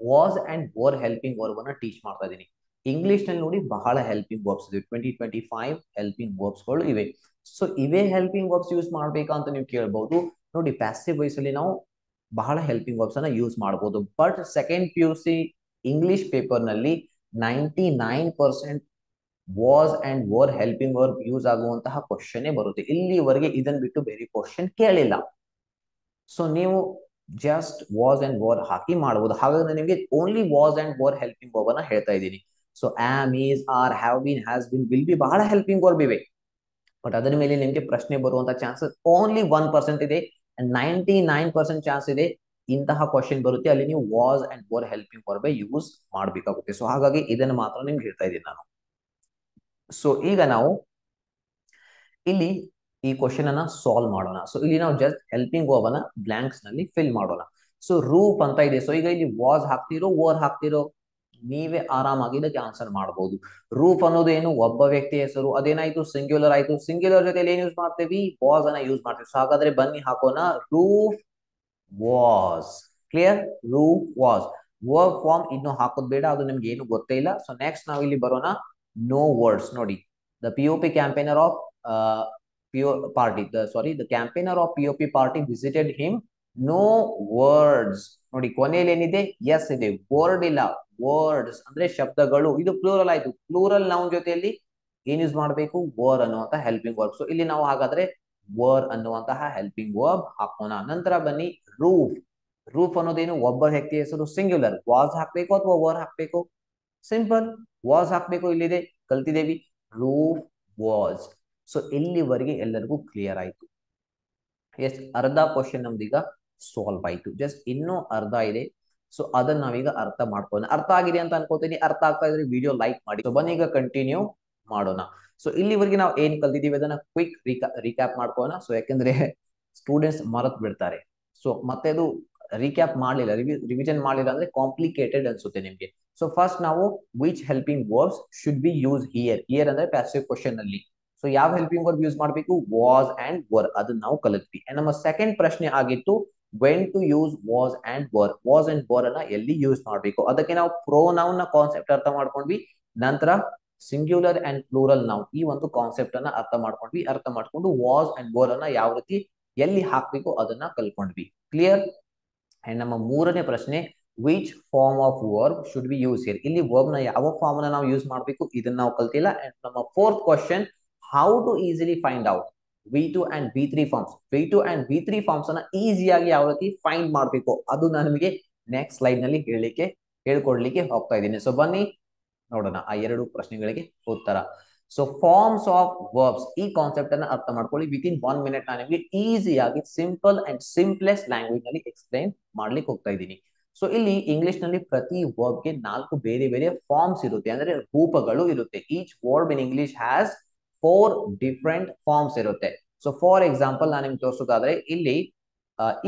was and were helping verb ಅನ್ನ ಟೀಚ್ ಮಾಡ್ತಾ ಇದ್ದೀನಿ. ಇಂಗ್ಲಿಷ್ ನಲ್ಲಿ ನೋಡಿ ಬಹಳ ಹೆಲ್ಪಿಂಗ್ ವರ್ಬ್ಸ್ ಇವೆ, 2025 ಹೆಲ್ಪಿಂಗ್ ವರ್ಬ್ಸ್ ಗಳು ಇವೆ. ಸೊ ಇವೇ ಹೆಲ್ಪಿಂಗ್ ವರ್ಬ್ಸ್ ಯೂಸ್ ಮಾಡ್ಬೇಕಾ ಅಂತ ನೀವು ಕೇಳಬಹುದು. ನೋಡಿ ಪ್ಯಾಸಿವ್ ವಾಯ್ಸ್ ಅಲ್ಲಿ ನಾವು ಬಹಳ ಹೆಲ್ಪಿಂಗ್ ವರ್ಬ್ಸ್ ಅನ್ನ ಯೂಸ್ ಮಾಡಬಹುದು. But second PUC English paper ನಲ್ಲಿ 99% was and were helping verb use ಆಗುವಂತಹ ಕ್ವಶನ್ ಬರುತ್ತೆ. ಇಲ್ಲಿವರೆಗೆ ಇದನ್ನ ಬಿಟ್ಟು ಬೇರೆ ಕ್ವಶನ್ ಕೇಳಿಲ್ಲ. ಸೊ ನೀವು ಜಸ್ಟ್ ವಾಸ್ ಅಂಡ್ ವರ್ ಹಾಕಿ ಮಾಡಬಹುದು. ಹಾಗಾದ್ರೆ ನಿಮಗೆ only was and were helping verb ಅನ್ನ ಹೇಳ್ತಾ ಇದ್ದೀನಿ. So am, is, are, have been, has been, will be ಬಹಳ ಹೆಲ್ಪಿಂಗ್ ವರ್ಬ್ ಇವೆ. ಬಟ್ ಅದರ ಮೇಲೆ ನಿಮಗೆ ಪ್ರಶ್ನೆ ಬರುವಂತ ಚಾನ್ಸಸ್ ಓನ್ಲಿ 1% ಇದೆ. 99% ಚಾನ್ಸ್ ಇದೆ ಇಂತಹ ಕ್ವಶನ್ ಬರುತ್ತೆ, ಅಲ್ಲಿ ನೀವು was and were helping verb use ಮಾಡಬೇಕಾಗುತ್ತೆ. ಸೊ ಹಾಗಾಗಿ ಇದನ್ನು ಮಾತ್ರ ನಿಮ್ಗೆ ಹೇಳ್ತಾ ಇದ್ದೀನಿ ನಾನು. ಸೊ ಈಗ ನಾವು ಇಲ್ಲಿ ಈ ಕ್ವಶನ್ ಅನ್ನ ಸಾಲ್ವ್ ಮಾಡೋಣ. ಸೊ ಇಲ್ಲಿ ನಾವು ಜಸ್ಟ್ ಹೆಲ್ಪಿಂಗ್ ವರ್ಬ್ ಅನ್ನ ಬ್ಲಾಂಕ್ಸ್ ನಲ್ಲಿ ಫಿಲ್ ಮಾಡೋಣ. ಸೊ ರೂಪ್ ಅಂತ ಇದೆ. ಸೊ ಈಗ ಇಲ್ಲಿ ವಾಸ್ ಹಾಕ್ತಿರೋ ವರ್ ಹಾಕ್ತಿರೋ ನೀವೇ ಆರಾಮಾಗಿ ಇದಕ್ಕೆ ಆನ್ಸರ್ ಮಾಡಬಹುದು. ರೂಪ್ ಅನ್ನೋದು ಏನು? ಒಬ್ಬ ವ್ಯಕ್ತಿ ಹೆಸರು. ಅದೇನಾಯ್ತು? ಸಿಂಗ್ಯುಲರ್ ಆಯ್ತು. ಸಿಂಗ್ಯುಲರ್ ಜೊತೆ ಏನ್ ಯೂಸ್ ಮಾಡ್ತೇವಿ? ವಾಸ್ ಅನ್ನ ಯೂಸ್ ಮಾಡ್ತೀವಿ. ಸೊ ಹಾಗಾದ್ರೆ ಬನ್ನಿ ಹಾಕೋಣ ರೂಪ್ ವಾಸ್. ಕ್ಲಿಯರ್? ರೂಪ್ ವಾಸ್. ವರ್ಬ್ ಫಾರ್ಮ್ ಇನ್ನು ಹಾಕೋದ್ ಬೇಡ, ಅದು ನಿಮ್ಗೆ ಏನು ಗೊತ್ತೇ ಇಲ್ಲ. ಸೊ ನೆಕ್ಸ್ಟ್ ನಾವು ಇಲ್ಲಿ ಬರೋಣ ನೋ ವರ್ಡ್ಸ್. ನೋಡಿ the POP campaigner of the campaigner of POP party visited him. No words. ನೋಡಿ ಕೊನೆಯಲ್ಲಿ ಏನಿದೆ? ಎಸ್ ಇದೆ, ವರ್ಡ್ ಇಲ್ಲ. ವರ್ಡ್ಸ್ ಅಂದ್ರೆ ಶಬ್ದಗಳು. ಇದು ಪ್ಲೂರಲ್ ಆಯ್ತು. ಪ್ಲೂರಲ್ ನೌನ್ ಜೊತೆಯಲ್ಲಿ ಏನ್ ಯೂಸ್ ಮಾಡಬೇಕು? ವರ್ ಅನ್ನುವಂತ ಹೆಲ್ಪಿಂಗ್ ವರ್ಬ್. ಸೊ ಇಲ್ಲಿ ನಾವು ಹಾಗಾದ್ರೆ ವರ್ ಅನ್ನುವಂತಹ ಹೆಲ್ಪಿಂಗ್ ವರ್ಬ್ ಹಾಕೋಣ. ನಂತರ ಬನ್ನಿ ರೂಫ್. ರೂಫ್ ಅನ್ನೋದೇನು? ಒಬ್ಬ ವ್ಯಕ್ತಿ ಹೆಸರು, ಸಿಂಗ್ಯುಲರ್. ವಾಸ್ ಹಾಕ್ಬೇಕು ಅಥವಾ ವರ್ ಹಾಕ್ಬೇಕು? ಸಿಂಪಲ್, ವಾಸ್ ಹಾಕ್ಬೇಕು. ಇಲ್ಲಿದೆ, ಕಲ್ತಿದ್ದೇವಿ, ರೂಫ್ ವಾಸ್. ಸೊ ಇಲ್ಲಿವರೆಗೆ ಎಲ್ಲರಿಗೂ ಕ್ಲಿಯರ್ ಆಯ್ತು. ಎಸ್, ಅರ್ಧ ಕ್ವಶನ್ ನಮ್ದೀಗ ಸಾಲ್ವ್ ಆಯ್ತು. ಜಸ್ಟ್ ಇನ್ನೂ ಅರ್ಧ ಇದೆ. ಸೊ ಅದನ್ನ ನಾವೀಗ ಅರ್ಥ ಮಾಡ್ಕೊಳ್ಳೋಣ. ಅರ್ಥ ಆಗಿದೆ ಅಂತ ಅನ್ಕೋತೀನಿ. ಅರ್ಥ ಆಗ್ತಾ ಇದ್ರೆ ವಿಡಿಯೋ ಲೈಕ್ ಮಾಡಿ. ಸೊ ಬನ್ನಿ ಈಗ ಕಂಟಿನ್ಯೂ ಮಾಡೋಣ. ಸೊ ಇಲ್ಲಿವರೆಗೆ ನಾವು ಏನ್ ಕಲ್ತಿದೀವಿ ಅದನ್ನ ಕ್ವಿಕ್ ರೀಕ್ಯಾಪ್ ಮಾಡ್ಕೊಳ್ಳೋಣ. ಸೊ ಯಾಕಂದ್ರೆ ಸ್ಟೂಡೆಂಟ್ಸ್ ಮರತ್ ಬಿಡ್ತಾರೆ. ಸೊ ಮತ್ತೆ ಅದು ರೀಕ್ಯಾಪ್ ಮಾಡಲಿಲ್ಲ, ರಿವಿಷನ್ ಮಾಡಲಿಲ್ಲ ಅಂದ್ರೆ ಕಾಂಪ್ಲಿಕೇಟೆಡ್ ಅನ್ಸುತ್ತೆ ನಿಮ್ಗೆ. ಸೊ ಫಸ್ಟ್ ನಾವು which helping verbs should be use here. Here ಅಂದ್ರೆ ಪ್ಯಾಸಿವ್ ಕ್ವಶನ್ ಅಲ್ಲಿ. ಸೊ ಯಾವ ಹೆಲ್ಪಿಂಗ್ ವರ್ಬ್ ಯೂಸ್ ಮಾಡಬೇಕು? Was and were. ಅದನ್ನ ನಾವು ಕಲಿತ್ವಿ. ಅಂಡ್ ನಮ್ಮ ಸೆಕೆಂಡ್ ಪ್ರಶ್ನೆ ಆಗಿತ್ತು when to use was and were. Was and were ಅನ್ನ ಎಲ್ಲಿ ಯೂಸ್ ಮಾಡಬೇಕು, ಅದಕ್ಕೆ ನಾವು ಪ್ರೊನೌನ್ ನ ಕಾನ್ಸೆಪ್ಟ್ ಅರ್ಥ ಮಾಡ್ಕೊಂಡ್ವಿ. ನಂತರ ಸಿಂಗ್ಯುಲರ್ ಅಂಡ್ ಪ್ಲೂರಲ್ ನೌನ್ ಈ ಒಂದು ಕಾನ್ಸೆಪ್ಟ್ ಅನ್ನ ಅರ್ಥ ಮಾಡ್ಕೊಂಡ್ವಿ. ಅರ್ಥ ಮಾಡ್ಕೊಂಡು ವಾಸ್ ಅಂಡ್ ವರ್ ಅನ್ನ ಯಾವ ರೀತಿ ಎಲ್ಲಿ ಹಾಕ್ಬೇಕು ಅದನ್ನ ಕಲ್ಕೊಂಡ್ವಿ. ಕ್ಲಿಯರ್? ಅಂಡ್ ನಮ್ಮ ಮೂರನೇ ಪ್ರಶ್ನೆ which form of verb should be use here. ಇಲ್ಲಿ ವರ್ಬ್ ನ ಯಾವ ಫಾರ್ಮ್ ನ ನಾವು ಯೂಸ್ ಮಾಡಬೇಕು ಇದನ್ನ ನಾವು ಕಲ್ತಿಲ್ಲ. ಅಂಡ್ ನಮ್ಮ fourth question how to easily find out V2 and V3 forms. V2 and V3 forms ಅನ್ನ ಈಸಿಯಾಗಿ ಯಾವ ರೀತಿ ಫೈಂಡ್ ಮಾಡಬೇಕು ಅದು ನಾನು ನಿಮಗೆ ನೆಕ್ಸ್ಟ್ ಸ್ಲೈಡ್ ನಲ್ಲಿ ಹೇಳ್ಕೊಡ್ಲಿಕ್ಕೆ ಹೋಗ್ತಾ ಇದ್ದೀನಿ. ಸೊ ಬನ್ನಿ ನೋಡೋಣ ಆ ಎರಡು ಪ್ರಶ್ನೆಗಳಿಗೆ ಉತ್ತರ. ಸೊ ಫಾರ್ಮ್ಸ್ ಆಫ್ ವರ್ಬ್ಸ್ ಈ ಕಾನ್ಸೆಪ್ಟ್ ಅನ್ನ ಅರ್ಥ ಮಾಡ್ಕೊಳ್ಳಿ. ವಿತಿನ್ 1 ಮಿನಿಟ್ ನಾನು ನಿಮಗೆ ಈಸಿಯಾಗಿ ಸಿಂಪಲ್ ಅಂಡ್ ಸಿಂಪ್ಲೆಸ್ಟ್ ಲ್ಯಾಂಗ್ವೇಜ್ ನಲ್ಲಿ ಎಕ್ಸ್ಪ್ಲೈನ್ ಮಾಡ್ಲಿಕ್ಕೆ ಹೋಗ್ತಾ ಇದ್ದೀನಿ. ಸೊ ಇಲ್ಲಿ ಇಂಗ್ಲಿಷ್ ನಲ್ಲಿ ಪ್ರತಿ ವರ್ಬ್ ಗೆ 4 ಬೇರೆ ಬೇರೆ ಫಾರ್ಮ್ಸ್ ಇರುತ್ತೆ, ಅಂದ್ರೆ ರೂಪಗಳು ಇರುತ್ತೆ. Each verb in English has 4 different forms ಇರುತ್ತೆ. ಸೊ ಫಾರ್ ಎಕ್ಸಾಂಪಲ್ ನಾನು ನಿಮ್ಗೆ ತೋರಿಸೋದಾದ್ರೆ ಇಲ್ಲಿ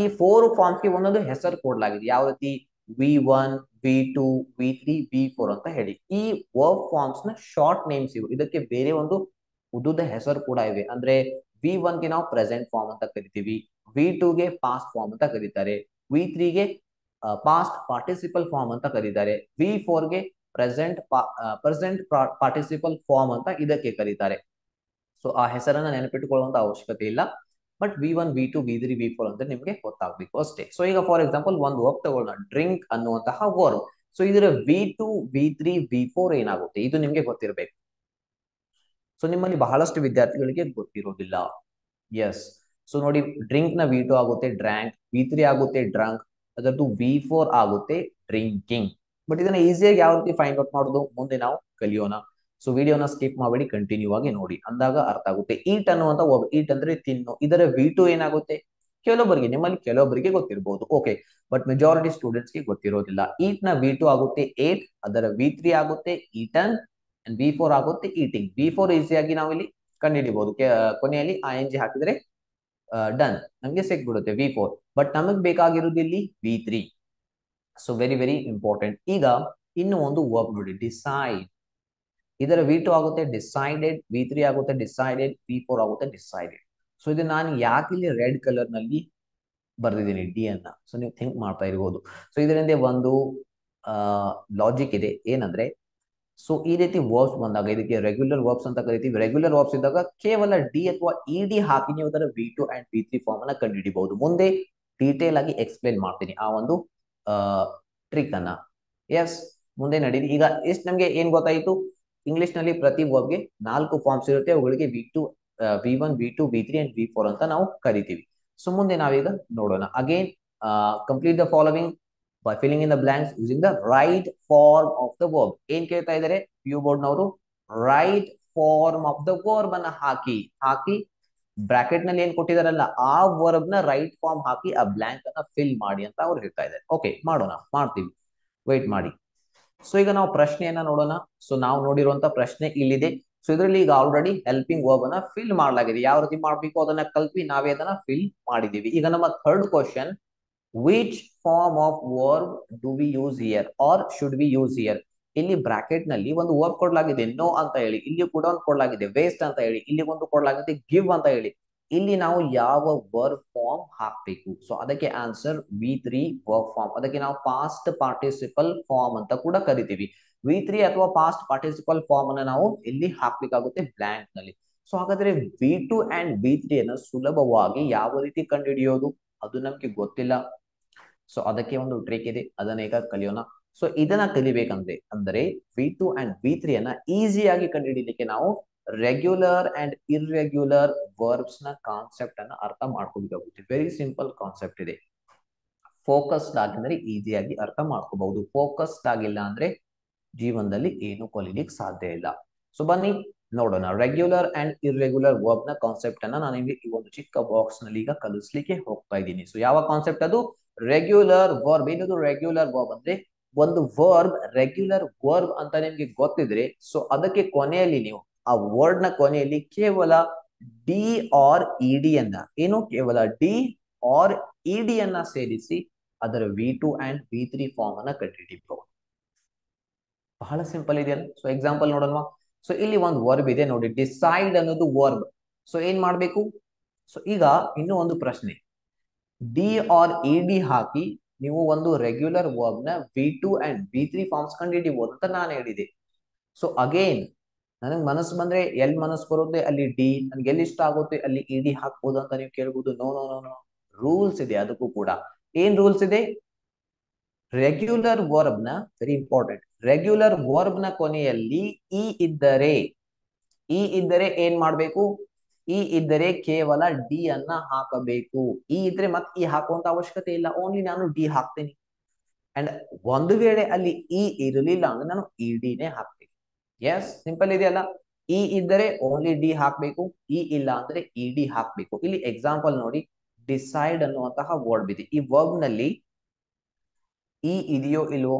ಈ 4 ಫಾರ್ಮ್ಸ್ ಗೆ ಒಂದೊಂದು ಹೆಸರು ಕೊಡಲಾಗಿದೆ. ಯಾವ ರೀತಿ? V1, V2, V3, V4 ಅಂತ ಹೇಳಿ. ಈ ವರ್ಬ್ ಫಾರ್ಮ್ಸ್ ನ ಶಾರ್ಟ್ ನೇಮ್ಸ್ ಇವು. ಇದಕ್ಕೆ ಬೇರೆ ಒಂದು ಉದ್ದುದ ಹೆಸರು ಕೂಡ ಇವೆ. ಅಂದ್ರೆ V1 ಗೆ ನಾವು ಪ್ರೆಸೆಂಟ್ ಫಾರ್ಮ್ ಅಂತ ಕರಿತೀವಿ, V2 ಗೆ ಪಾಸ್ಟ್ ಫಾರ್ಮ್ ಅಂತ ಕರೀತಾರೆ, V3 ಗೆ ಪಾಸ್ಟ್ ಪಾರ್ಟಿಸಿಪಲ್ ಫಾರ್ಮ್ ಅಂತ ಕರೀತಾರೆ, V4 ಗೆ ಪ್ರೆಸೆಂಟ್ ಪಾರ್ಟಿಸಿಪಲ್ ಫಾರ್ಮ್ ಅಂತ ಇದಕ್ಕೆ ಕರೀತಾರೆ. ಸೊ ಆ ಹೆಸರನ್ನ ನೆನಪಿಟ್ಟುಕೊಳ್ಳುವಂತ ಅವಶ್ಯಕತೆ ಇಲ್ಲ. But V1, V2, V3, V4 ಅಂತ ನಿಮ್ಗೆ ಗೊತ್ತಾಗಬೇಕು ಅಷ್ಟೇ. ಸೊ ಈಗ ಫಾರ್ ಎಕ್ಸಾಂಪಲ್ ಒಂದು ವರ್ಬ್ ತಗೊಳ್ಳೋಣ, ಡ್ರಿಂಕ್ ಅನ್ನುವಂತಹ ವರ್ಬ್. ಸೊ ಇದರ V2, V3, V4 ಏನಾಗುತ್ತೆ ಇದು ನಿಮ್ಗೆ ಗೊತ್ತಿರಬೇಕು. ಸೊ ನಿಮ್ಮಲ್ಲಿ ಬಹಳಷ್ಟು ವಿದ್ಯಾರ್ಥಿಗಳಿಗೆ ಗೊತ್ತಿರೋದಿಲ್ಲ. ಎಸ್, ಸೊ ನೋಡಿ ಡ್ರಿಂಕ್ ನ V2 ಆಗುತ್ತೆ ಡ್ರ್ಯಾಂಕ್, V3 ಆಗುತ್ತೆ ಡ್ರಂಕ್, ಅದರದ್ದು V4 ಆಗುತ್ತೆ ಡ್ರಿಂಕಿಂಗ್. ಬಟ್ ಇದನ್ನ ಈಸಿಯಾಗಿ ಯಾವ ರೀತಿ ಫೈಂಡ್ ಔಟ್ ಮಾಡೋದು ಮುಂದೆ ನಾವು ಕಲಿಯೋಣ. ಸೊ ವಿಡಿಯೋನ ಸ್ಕಿಪ್ ಮಾಡಬೇಡಿ, ಕಂಟಿನ್ಯೂ ಆಗಿ ನೋಡಿ, ಅಂದಾಗ ಅರ್ಥ ಆಗುತ್ತೆ. ಈಟ್ ಅನ್ನುವಂತ ಈಟ್ ಅಂದ್ರೆ ತಿನ್ನು, ಇದರ V2 ಏನಾಗುತ್ತೆ? ನಿಮ್ಮಲ್ಲಿ ಕೆಲವೊಬ್ಬರಿಗೆ ಗೊತ್ತಿರಬಹುದು, ಓಕೆ, ಬಟ್ ಮೆಜಾರಿಟಿ ಸ್ಟೂಡೆಂಟ್ಸ್ ಗೆ ಗೊತ್ತಿರೋದಿಲ್ಲ. ಈಟ್ ನ V2 ಆಗುತ್ತೆ ಏಟ್, ಅದರ V3 ಆಗುತ್ತೆ ಈಟನ್, ಅಂಡ್ V4 ಆಗುತ್ತೆ ಈಟಿಂಗ್. V4 ಈಸಿಯಾಗಿ ನಾವು ಇಲ್ಲಿ ಕಂಡುಹಿಡಿಬಹುದು, ಕೊನೆಯಲ್ಲಿ ING ಹಾಕಿದ್ರೆ ಡನ್, ನಮ್ಗೆ ಸಿಕ್ಬಿಡುತ್ತೆ V4. ಬಟ್ ನಮಗ್ ಬೇಕಾಗಿರೋದು ಇಲ್ಲಿ V3. So very very important. ಈಗ ಇನ್ನು ಒಂದು ವರ್ಬ್ ನೋಡಿ, ಡಿಸೈಡ್. ಇದರ V2 ಆಗುತ್ತೆ ಡಿಸೈಡೆಡ್, V3 ಆಗುತ್ತೆ ಡಿಸೈಡೆಡ್, V4 ಆಗುತ್ತೆ ಡಿಸೈಡೆಡ್. ಸೊ ಇದು ನಾನು ಯಾಕೆ ಇಲ್ಲಿ ರೆಡ್ ಕಲರ್ ನಲ್ಲಿ ಬರ್ದಿದ್ದೀನಿ ಡಿ ಅನ್ನ, ಸೊ ನೀವು ಥಿಂಕ್ ಮಾಡ್ತಾ ಇರ್ಬೋದು. ಸೊ ಇದರಿಂದ ಒಂದು ಲಾಜಿಕ್ ಇದೆ, ಏನಂದ್ರೆ ಸೊ ಈ ರೀತಿ ವರ್ಬ್ಸ್ ಬಂದಾಗ ಇದಕ್ಕೆ ರೆಗ್ಯುಲರ್ ವರ್ಬ್ಸ್ ಅಂತ ಕರಿತೀವಿ. ರೆಗ್ಯುಲರ್ ವರ್ಬ್ಸ್ ಇದ್ದಾಗ ಕೇವಲ ಡಿ ಅಥವಾ ಇ ಹಾಕಿ ನೀವು ಅದರ V2 ಅಂಡ್ V3 ಫಾರ್ಮ್ ಅನ್ನ ಕಂಡುಹಿಡಿಬಹುದು. ಮುಂದೆ ಡೀಟೇಲ್ ಆಗಿ ಎಕ್ಸ್ಪ್ಲೇನ್ ಮಾಡ್ತೀನಿ ಆ ಒಂದು ಟ್ರಿಕ್ ಅನ್ನ. ಎಸ್, ಮುಂದೆ ನಡೀಲಿ. ಈಗ ಎಷ್ಟು ನಮ್ಗೆ ಏನ್ ಗೊತ್ತಾಯ್ತು, ಇಂಗ್ಲಿಷ್ ನಲ್ಲಿ ಪ್ರತಿ ವರ್ಬ್ಗೆ 4 ಫಾರ್ಮ್ಸ್ ಇರುತ್ತೆ. ಅವುಗಳಿಗೆ V2, V1, V2, V3 and V4 ಅಂತ ನಾವು ಕರಿತೀವಿ. ಸೊ ಮುಂದೆ ನಾವೀಗ ನೋಡೋಣ. Again complete the following by filling in the blanks using the right form of the verb. ಏನ್ ಕೇಳ್ತಾ ಇದ್ದಾರೆ ವ್ಯೂ ಬೋರ್ಡ್ ನವರು, right form of the verb ಅನ್ನ ಹಾಕಿ ಬ್ರಾಕೆಟ್ ನಲ್ಲಿ ಏನ್ ಕೊಟ್ಟಿದಾರಲ್ಲ ಆ ವರ್ಬ್ ನ ರೈಟ್ ಫಾರ್ಮ್ ಹಾಕಿ ಆ ಬ್ಲಾಂಕ್ ಅನ್ನ ಫಿಲ್ ಮಾಡಿ ಅಂತ ಅವ್ರು ಹೇಳ್ತಾ ಇದ್ದಾರೆ. ಓಕೆ, ಮಾಡೋಣ, ಮಾಡ್ತೀವಿ, ವೇಟ್ ಮಾಡಿ. ಸೊ ಈಗ ನಾವು ಪ್ರಶ್ನೆಯನ್ನ ನೋಡೋಣ. ಸೊ ನಾವು ನೋಡಿರುವಂತ ಪ್ರಶ್ನೆ ಇಲ್ಲಿದೆ. ಸೊ ಇದರಲ್ಲಿ ಈಗ ಆಲ್ರೆಡಿ ಹೆಲ್ಪಿಂಗ್ ವರ್ಬ್ ಅನ್ನ ಫಿಲ್ ಮಾಡಲಾಗಿದೆ. ಯಾವ ರೀತಿ ಮಾಡ್ಬೇಕು ಅದನ್ನ ಕಲ್ಪಿ ನಾವೇ ಅದನ್ನ ಫಿಲ್ ಮಾಡಿದೀವಿ. ಈಗ ನಮ್ಮ third question, which form of verb do we use here or should we use here? ಇಲ್ಲಿ ಬ್ರಾಕೆಟ್ ನಲ್ಲಿ ಒಂದು ವರ್ಬ್ ಕೊಡಲಾಗಿದೆ ನೋ ಅಂತ ಹೇಳಿ, ಇಲ್ಲಿ ಕೂಡ ಒಂದು ಕೊಡಲಾಗಿದೆ ವೇಸ್ಟ್ ಅಂತ ಹೇಳಿ, ಇಲ್ಲಿ ಒಂದು ಕೊಡಲಾಗಿದೆ ಗಿವ್ ಅಂತ ಹೇಳಿ. ಇಲ್ಲಿ ನಾವು ಯಾವ ವರ್ಬ್ ಫಾರ್ಮ್ ಹಾಕ್ಬೇಕು? ಸೊ ಅದಕ್ಕೆ ಆನ್ಸರ್ V3 ವರ್ಬ್ ಫಾರ್ಮ್. ಅದಕ್ಕೆ ನಾವು ಪಾಸ್ಟ್ ಪಾರ್ಟಿಸಿಪಲ್ ಫಾರ್ಮ್ ಅಂತ ಕೂಡ ಕರಿತೀವಿ. V3 ಅಥವಾ ಪಾಸ್ಟ್ ಪಾರ್ಟಿಸಿಪಲ್ ಫಾರ್ಮ್ ಅನ್ನ ನಾವು ಇಲ್ಲಿ ಹಾಕ್ಬೇಕಾಗುತ್ತೆ ಬ್ಲಾಂಕ್ ನಲ್ಲಿ. ಸೊ ಹಾಗಾದ್ರೆ V2 ಅಂಡ್ V3 ಅನ್ನ ಸುಲಭವಾಗಿ ಯಾವ ರೀತಿ ಕಂಡುಹಿಡಿಯೋದು ಅದು ನಮ್ಗೆ ಗೊತ್ತಿಲ್ಲ. ಸೊ ಅದಕ್ಕೆ ಒಂದು ಟ್ರಿಕ್ ಇದೆ, ಅದನ್ನ ಈಗ ಕಲಿಯೋಣ. ಸೊ ಇದನ್ನ ಕಲಿಬೇಕಂದ್ರೆ V2 ಅಂಡ್ V3 ಅನ್ನ ಈಸಿಯಾಗಿ ಕಂಡುಹಿಡಿಯಲಿಕ್ಕೆ ನಾವು ರೆಗ್ಯುಲರ್ ಅಂಡ್ ಇರ್ರೆಗ್ಯುಲರ್ ವರ್ಬ್ಸ್ ನ ಕಾನ್ಸೆಪ್ಟ್ ಅನ್ನ ಅರ್ಥ ಮಾಡ್ಕೋಬೇಕಾಗುತ್ತೆ. ವೆರಿ ಸಿಂಪಲ್ ಕಾನ್ಸೆಪ್ಟ್ ಇದೆ. ಫೋಕಸ್ಡ್ ಆಗಿದ್ರೆ ಈಸಿಯಾಗಿ ಅರ್ಥ ಮಾಡ್ಕೋಬಹುದು. ಫೋಕಸ್ಡ್ ಆಗಿಲ್ಲ ಅಂದ್ರೆ ಜೀವನದಲ್ಲಿ ಏನು ಕಲಿಲಿಕ್ಕೆ ಸಾಧ್ಯ ಇಲ್ಲ. ಸೊ ಬನ್ನಿ ನೋಡೋಣ. ರೆಗ್ಯುಲರ್ ಅಂಡ್ ಇರ್ರೆಗ್ಯುಲರ್ ವರ್ಬ್ ನ ಕಾನ್ಸೆಪ್ಟ್ ಅನ್ನ ನಾನು ನಿಮಗೆ ಈ ಒಂದು ಚಿಕ್ಕ ಬಾಕ್ಸ್ ನಲ್ಲಿ ಈಗ ಕಲಿಸ್ಲಿಕ್ಕೆ ಹೋಗ್ತಾ ಇದ್ದೀನಿ. ಸೊ ಯಾವ ಕಾನ್ಸೆಪ್ಟ್ ಅದು? Regular verb. ಏನದು ರೆಗ್ಯುಲರ್ ವರ್ಬ್ ಅಂದ್ರೆ ಒಂದು ವರ್ಬ್ ರೆಗ್ಯುಲರ್ ವರ್ಬ್ ಅಂತ ನಿಮ್ಗೆ ಗೊತ್ತಿದ್ರೆ ಸೊ ಅದಕ್ಕೆ ಕೊನೆಯಲ್ಲಿ ನೀವು ಆ ವರ್ಡ್ ನ ಕೊನೆಯಲ್ಲಿ ಕೇವಲ ಡಿ ಆರ್ ಇಡಿ ಅನ್ನ ಕೇವಲ ಡಿ ಆರ್ ಇಡಿ ಅನ್ನ ಸೇರಿಸಿ ಅದರ V2 ಅಂಡ್ V3 ಫಾರ್ಮ್ ಅನ್ನ ಕಂಡುಹಿಡಿಯಬಹುದು. ಬಹಳ ಸಿಂಪಲ್ ಇದೆಯಲ್ಲ. ಸೊ ಎಕ್ಸಾಂಪಲ್ ನೋಡೋಣ. ಸೊ ಇಲ್ಲಿ ಒಂದು ವರ್ಬ್ ಇದೆ ನೋಡಿ, ಡಿಸೈಡ್ ಅನ್ನೋದು ವರ್ಬ್. ಸೊ ಏನ್ ಮಾಡ್ಬೇಕು? ಸೊ ಈಗ ಇನ್ನೂ ಒಂದು ಪ್ರಶ್ನೆ, ಡಿ ಆರ್ ಇಡಿ ಹಾಕಿ ನೀವು ಒಂದು ರೆಗ್ಯುಲರ್ ವರ್ಬ್ ನ V2 ಅಂಡ್ V3 ಫಾರ್ಮ್ಸ್ ಕಂಡುಹಿಡಿಯಬಹುದು ಅಂತ ನಾನು ಹೇಳಿದೆ. ಸೊ ಅಗೇನ್ ನನಗೆ ಮನಸ್ಸು ಬಂದ್ರೆ ಎಲ್ಲಿ ಮನಸ್ಸು ಬರುತ್ತೆ ಅಲ್ಲಿ ಡಿ, ನನ್ಗೆ ಎಲ್ಲಿ ಇಷ್ಟ ಆಗುತ್ತೆ ಅಲ್ಲಿ ಇಡಿ ಹಾಕ್ಬೋದು ಅಂತ ನೀವು ಕೇಳ್ಬೋದು. No no no no, rules ಇದೆ ಅದಕ್ಕೂ ಕೂಡ. ಏನ್ ರೂಲ್ಸ್ ಇದೆ? ರೆಗ್ಯುಲರ್ ವರ್ಬ್ ನ, ವೆರಿ ಇಂಪಾರ್ಟೆಂಟ್, ರೆಗ್ಯುಲರ್ ವರ್ಬ್ ನ ಕೊನೆಯಲ್ಲಿ ಇ ಇದ್ದರೆ ಏನ್ ಮಾಡ್ಬೇಕು? ಇ ಇದ್ದರೆ ಕೇವಲ ಡಿ ಅನ್ನ ಹಾಕಬೇಕು. ಇ ಇದ್ರೆ ಮತ್ತೆ ಇ ಹಾಕುವಂತ ಅವಶ್ಯಕತೆ ಇಲ್ಲ, ಓನ್ಲಿ ನಾನು ಡಿ ಹಾಕ್ತೇನೆ. ಅಂಡ್ ಒಂದು ವೇಳೆ ಅಲ್ಲಿ ಇ ಇರಲಿಲ್ಲ ಅಂದ್ರೆ ನಾನು ಇಡಿನೇ ಹಾಕ್ತೀನಿ. ಎಸ್, ಸಿಂಪಲ್ ಇದೆಯಲ್ಲ. ಇ ಇದ್ದರೆ ಓನ್ಲಿ ಡಿ ಹಾಕ್ಬೇಕು, ಇ ಇಲ್ಲ ಅಂದ್ರೆ ಇಡಿ ಹಾಕ್ಬೇಕು. ಇಲ್ಲಿ ಎಕ್ಸಾಂಪಲ್ ನೋಡಿ, ಡಿಸೈಡ್ ಅನ್ನುವಂತಹ ವರ್ಬ್ ಇದೆ. ಈ ವರ್ಬ್ ನಲ್ಲಿ ಇ ಇದೆಯೋ ಇಲ್ವೋ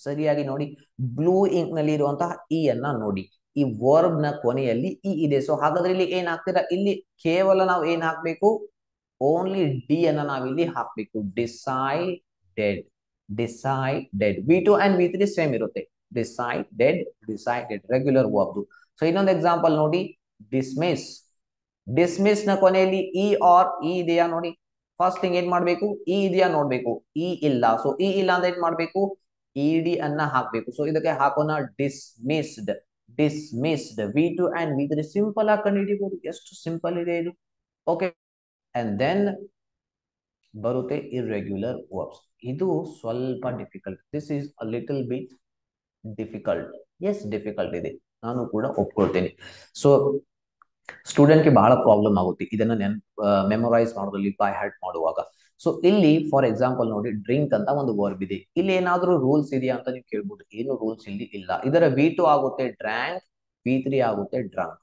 ಸರಿಯಾಗಿ ನೋಡಿ. ಬ್ಲೂ ಇಂಕ್ ನಲ್ಲಿ ಇರುವಂತಹ ಇ ಅನ್ನ ನೋಡಿ. ಈ ವರ್ಬ್ ನ ಕೊನೆಯಲ್ಲಿ ಇ ಇದೆ. ಸೊ ಹಾಗಾದ್ರೆ ಇಲ್ಲಿ ಏನ್ ಹಾಕ್ತೀರಾ? ಇಲ್ಲಿ ಕೇವಲ ನಾವು ಏನ್ ಹಾಕ್ಬೇಕು? ಓನ್ಲಿ ಡಿ ಅನ್ನ ನಾವಿಲ್ಲಿ ಹಾಕ್ಬೇಕು. Decided, decided. V2 and V3 same ಇರುತ್ತೆ. Decided regular verb. ಸೊ ಇನ್ನೊಂದು ಎಕ್ಸಾಂಪಲ್ ನೋಡಿ, ಡಿಸ್ಮಿಸ್. ಡಿಸ್ಮಿಸ್ ನ ಕೊನೆಯಲ್ಲಿ ಇ ಆರ್ ಇ ಇದೆಯಾ ನೋಡಿ. ಫಸ್ಟ್ ಥಿಂಗ್ ಏನ್ ಮಾಡ್ಬೇಕು? ಇ ಇದೆಯಾ ನೋಡ್ಬೇಕು. ಇ ಇಲ್ಲ. ಸೊ ಇ ಇಲ್ಲ ಅಂದ್ರೆ ಏನ್ ಮಾಡ್ಬೇಕು? ಇಡಿ ಅನ್ನ ಹಾಕ್ಬೇಕು. ಸೊ ಇದಕ್ಕೆ ಹಾಕೋಣ dismissed. V2 and V3 simple ಆಗಿ ಕಂಡುಹಿಡಿಯಬಹುದು. ಎಷ್ಟು ಸಿಂಪಲ್ ಇದೆ ಇದು. ಓಕೆ, ಅಂಡ್ ದೆನ್ ಬರುತ್ತೆ ಇರ್ರೆಗ್ಯುಲರ್ ವರ್ಬ್ಸ್. ಇದು ಸ್ವಲ್ಪ difficult. This is a little bit difficult. Yes, difficult ಇದೆ, ನಾನು ಕೂಡ ಒಪ್ಕೊಳ್ತೇನೆ. ಸೊ ಸ್ಟೂಡೆಂಟ್ಗೆ ಬಹಳ ಪ್ರಾಬ್ಲಮ್ ಆಗುತ್ತೆ ಇದನ್ನ ಮೆಮೊರೈಸ್ ಮಾಡೋದ್ರಲ್ಲಿ, ಬೈ ಹ್ಯಾರ್ಟ್ ಮಾಡುವಾಗ. ಸೊ ಇಲ್ಲಿ ಫಾರ್ ಎಕ್ಸಾಂಪಲ್ ನೋಡಿ, ಡ್ರಿಂಕ್ ಅಂತ ಒಂದು ವರ್ಬ್ ಇದೆ. ಇಲ್ಲಿ ಏನಾದ್ರೂ ರೂಲ್ಸ್ ಇದೆಯಾ ಅಂತ ನೀವು ಕೇಳ್ಬೋದು. ಏನು ರೂಲ್ಸ್ ಇಲ್ಲಿ ಇಲ್ಲ. ಇದರ V2 ಆಗುತ್ತೆ ಡ್ರ್ಯಾಂಕ್, V3 ಆಗುತ್ತೆ ಡ್ರಂಕ್.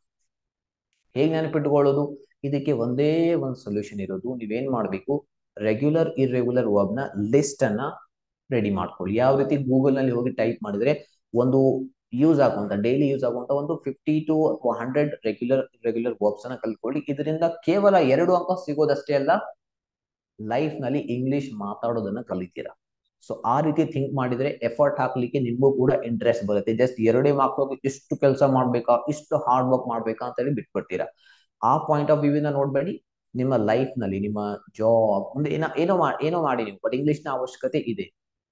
ಹೇಗೆ ನೆನಪಿಟ್ಟುಕೊಳ್ಳೋದು? ಇದಕ್ಕೆ ಒಂದೇ ಒಂದು ಸೊಲ್ಯೂಷನ್ ಇರೋದು. ನೀವೇನ್ ಮಾಡ್ಬೇಕು? ರೆಗ್ಯುಲರ್ ಇರ್ರೆಗ್ಯುಲರ್ ವರ್ಬ್ ನ ಲಿಸ್ಟ್ ಅನ್ನ ರೆಡಿ ಮಾಡ್ಕೊಳ್ಳಿ. ಯಾವ ರೀತಿ? ಗೂಗಲ್ ನಲ್ಲಿ ಹೋಗಿ ಟೈಪ್ ಮಾಡಿದ್ರೆ ಒಂದು ಯೂಸ್ ಆಗುವಂತ ಡೈಲಿ ಯೂಸ್ ಆಗುವಂತ ಒಂದು 50 to 100 ರೆಗ್ಯುಲರ್ ವರ್ಬ್ಸ್ ಅನ್ನ ಕಲ್ತ್ಕೊಳ್ಳಿ. ಇದರಿಂದ ಕೇವಲ 2 ಅಂಕ ಸಿಗೋದಷ್ಟೇ ಅಲ್ಲ, ಲೈಫ್ ನಲ್ಲಿ ಇಂಗ್ಲಿಷ್ ಮಾತಾಡೋದನ್ನ ಕಲಿತೀರಾ. ಸೊ ಆ ರೀತಿ ಥಿಂಕ್ ಮಾಡಿದ್ರೆ ಎಫರ್ಟ್ ಹಾಕ್ಲಿಕ್ಕೆ ನಿಮಗೂ ಕೂಡ ಇಂಟ್ರೆಸ್ಟ್ ಬರುತ್ತೆ. ಜಸ್ಟ್ 2 ಮಾರ್ಕ್ಸ್ ಇಷ್ಟು ಕೆಲಸ ಮಾಡ್ಬೇಕಾ, ಇಷ್ಟು ಹಾರ್ಡ್ ವರ್ಕ್ ಮಾಡ್ಬೇಕಾ ಅಂತ ಹೇಳಿ ಬಿಟ್ಬಿಡ್ತೀರಾ. ಆ ಪಾಯಿಂಟ್ ಆಫ್ ವ್ಯೂ ಇಂದ ನೋಡ್ಬೇಡಿ. ನಿಮ್ಮ ಲೈಫ್ ನಲ್ಲಿ ನಿಮ್ಮ ಜಾಬ್ ಮುಂದೆ ಏನೋ ಮಾಡಿ ನೀವು, ಬಟ್ ಇಂಗ್ಲಿಷ್ ನ ಅವಶ್ಯಕತೆ ಇದೆ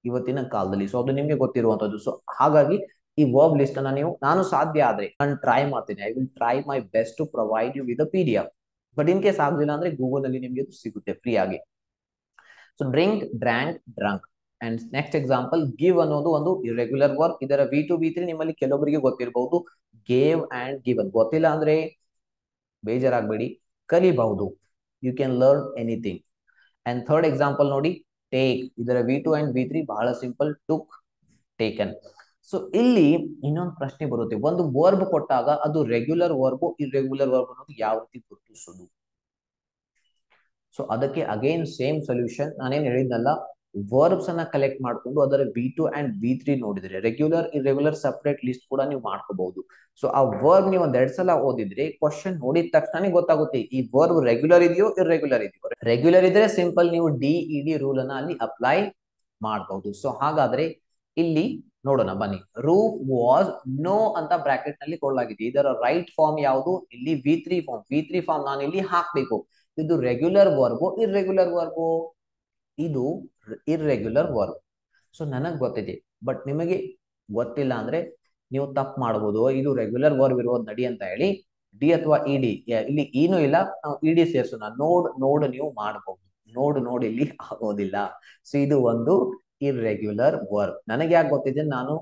ಇವತ್ತಿನ ಕಾಲದಲ್ಲಿ. ಸೊ ಅದು ನಿಮ್ಗೆ ಗೊತ್ತಿರುವಂತದ್ದು. ಸೊ ಹಾಗಾಗಿ ಈ ವರ್ಬ್ ಲಿಸ್ಟ್ ಅನ್ನ ನೀವು, ನಾನು ಸಾಧ್ಯ ಆದ್ರೆ ನಾನು ಟ್ರೈ ಮಾಡ್ತೀನಿ, I will try my best to provide you with PDF. But in case ಆಗಲಿಲ್ಲ ಅಂದ್ರೆ ಗೂಗಲ್ ಅಲ್ಲಿ ನಿಮ್ಗೆ ಸಿಗುತ್ತೆ ಫ್ರೀ ಆಗಿ. So drink, drank, drunk. And next example, give ಅನ್ನೋದು ಒಂದು ಇರ್ರೆಗ್ಯುಲರ್ ವರ್ಬ್. ಇದರ V2 V3 ನಿಮ್ಮಲ್ಲಿ ಕೆಲವೊಬ್ಬರಿಗೆ ಗೊತ್ತಿರಬಹುದು. ಗೇವ್ ಅಂಡ್ ಗಿವನ್ ಗೊತ್ತಿಲ್ಲ ಅಂದ್ರೆ ಬೇಜಾರಾಗಬೇಡಿ, ಕಲಿಬಹುದು. You can learn anything. And third example ನೋಡಿ, ಟೇಕ್. ಇದರ V2 ಅಂಡ್ V3 ಬಹಳ ಸಿಂಪಲ್, ಟುಕ್, ಟೇಕನ್. ಸೊ ಇಲ್ಲಿ ಇನ್ನೊಂದು ಪ್ರಶ್ನೆ ಬರುತ್ತೆ, ಒಂದು ವರ್ಬ್ ಕೊಟ್ಟಾಗ ಅದು ರೆಗ್ಯುಲರ್ ವರ್ಬ್ ಇರ್ರೆಗ್ಯುಲರ್ ವರ್ಬ್ ಅನ್ನೋದು ಯಾವ ರೀತಿ ಗುರುತಿಸೋದು? ಸೊ ಅದಕ್ಕೆ ಅಗೇನ್ ಸೇಮ್ ಸೊಲ್ಯೂಷನ್. ನಾನೇನ್ ಹೇಳಿದ್ನಲ್ಲ, ವರ್ಬ್ಸ್ ಅನ್ನ ಕಲೆಕ್ಟ್ ಮಾಡ್ಕೊಂಡು ಅದರ V2 ಅಂಡ್ V3 ನೋಡಿದ್ರೆ ರೆಗ್ಯುಲರ್ ಇರ್ರೆಗ್ಯುಲರ್ ಸಪರೇಟ್ ಲಿಸ್ಟ್ ಕೂಡ ನೀವು ಮಾಡ್ಕೋಬಹುದು. ಸೊ ಆ ವರ್ಬ್ ನೀವು 2 ಸಲ ಓದಿದ್ರೆ ಕ್ವಶನ್ ನೋಡಿದ ತಕ್ಷಣ ಗೊತ್ತಾಗುತ್ತೆ ಈ ವರ್ಬ್ ರೆಗ್ಯುಲರ್ ಇದೆಯೋ ಇರ್ರೆಗ್ಯುಲರ್ ಇದೆಯೋ. ರೆಗ್ಯುಲರ್ ಇದ್ರೆ ಸಿಂಪಲ್ ನೀವು DED ರೂಲ್ ಅನ್ನ ಅಲ್ಲಿ ಅಪ್ಲೈ ಮಾಡಬಹುದು. ಸೊ ಹಾಗಾದ್ರೆ ಇಲ್ಲಿ ನೋಡೋಣ ಬನ್ನಿ. ರೂಫ್ ವಾಸ್ ನೋ ಅಂತ ಬ್ರಾಕೆಟ್ ನಲ್ಲಿ ಕೊಡಲಾಗಿದೆ. ಇದರ ರೈಟ್ ಫಾರ್ಮ್ ಯಾವುದು? ಇಲ್ಲಿ V3 ಫಾರ್ಮ್. V3 ಫಾರ್ಮ್ ನಾನು ಇಲ್ಲಿ ಹಾಕ್ಬೇಕು. ಇದು ರೆಗ್ಯುಲರ್ ವರ್ಬ್ ಇರ್ರೆಗ್ಯುಲರ್ ವರ್ಬ್? ಇದು ಇರ್ರೆಗ್ಯುಲರ್ ವರ್ಬ್. ಸೊ ನನಗ್ ಗೊತ್ತಿದೆ, ಬಟ್ ನಿಮಗೆ ಗೊತ್ತಿಲ್ಲ ಅಂದ್ರೆ ನೀವು ತಪ್ಪು ಮಾಡಬಹುದು. ಇದು ರೆಗ್ಯುಲರ್ ವರ್ಬ್ ಇರೋದು ನಡಿ ಅಂತ ಹೇಳಿ ಡಿ ಅಥವಾ ED, ಇಲ್ಲಿ ಏನೂ ಇಲ್ಲ, ನಾವು ED ಸೇರಿಸೋಣ. ನೋಡ್ ನೀವು ಮಾಡಬಹುದು. ನೋಡ್ ಇಲ್ಲಿ ಆಗೋದಿಲ್ಲ. ಸೊ ಇದು ಒಂದು ಇರ್ರೆಗ್ಯುಲರ್ ವರ್ಬ್. ನನಗೆ ಯಾಕೆ ಗೊತ್ತಿದೆ? ನಾನು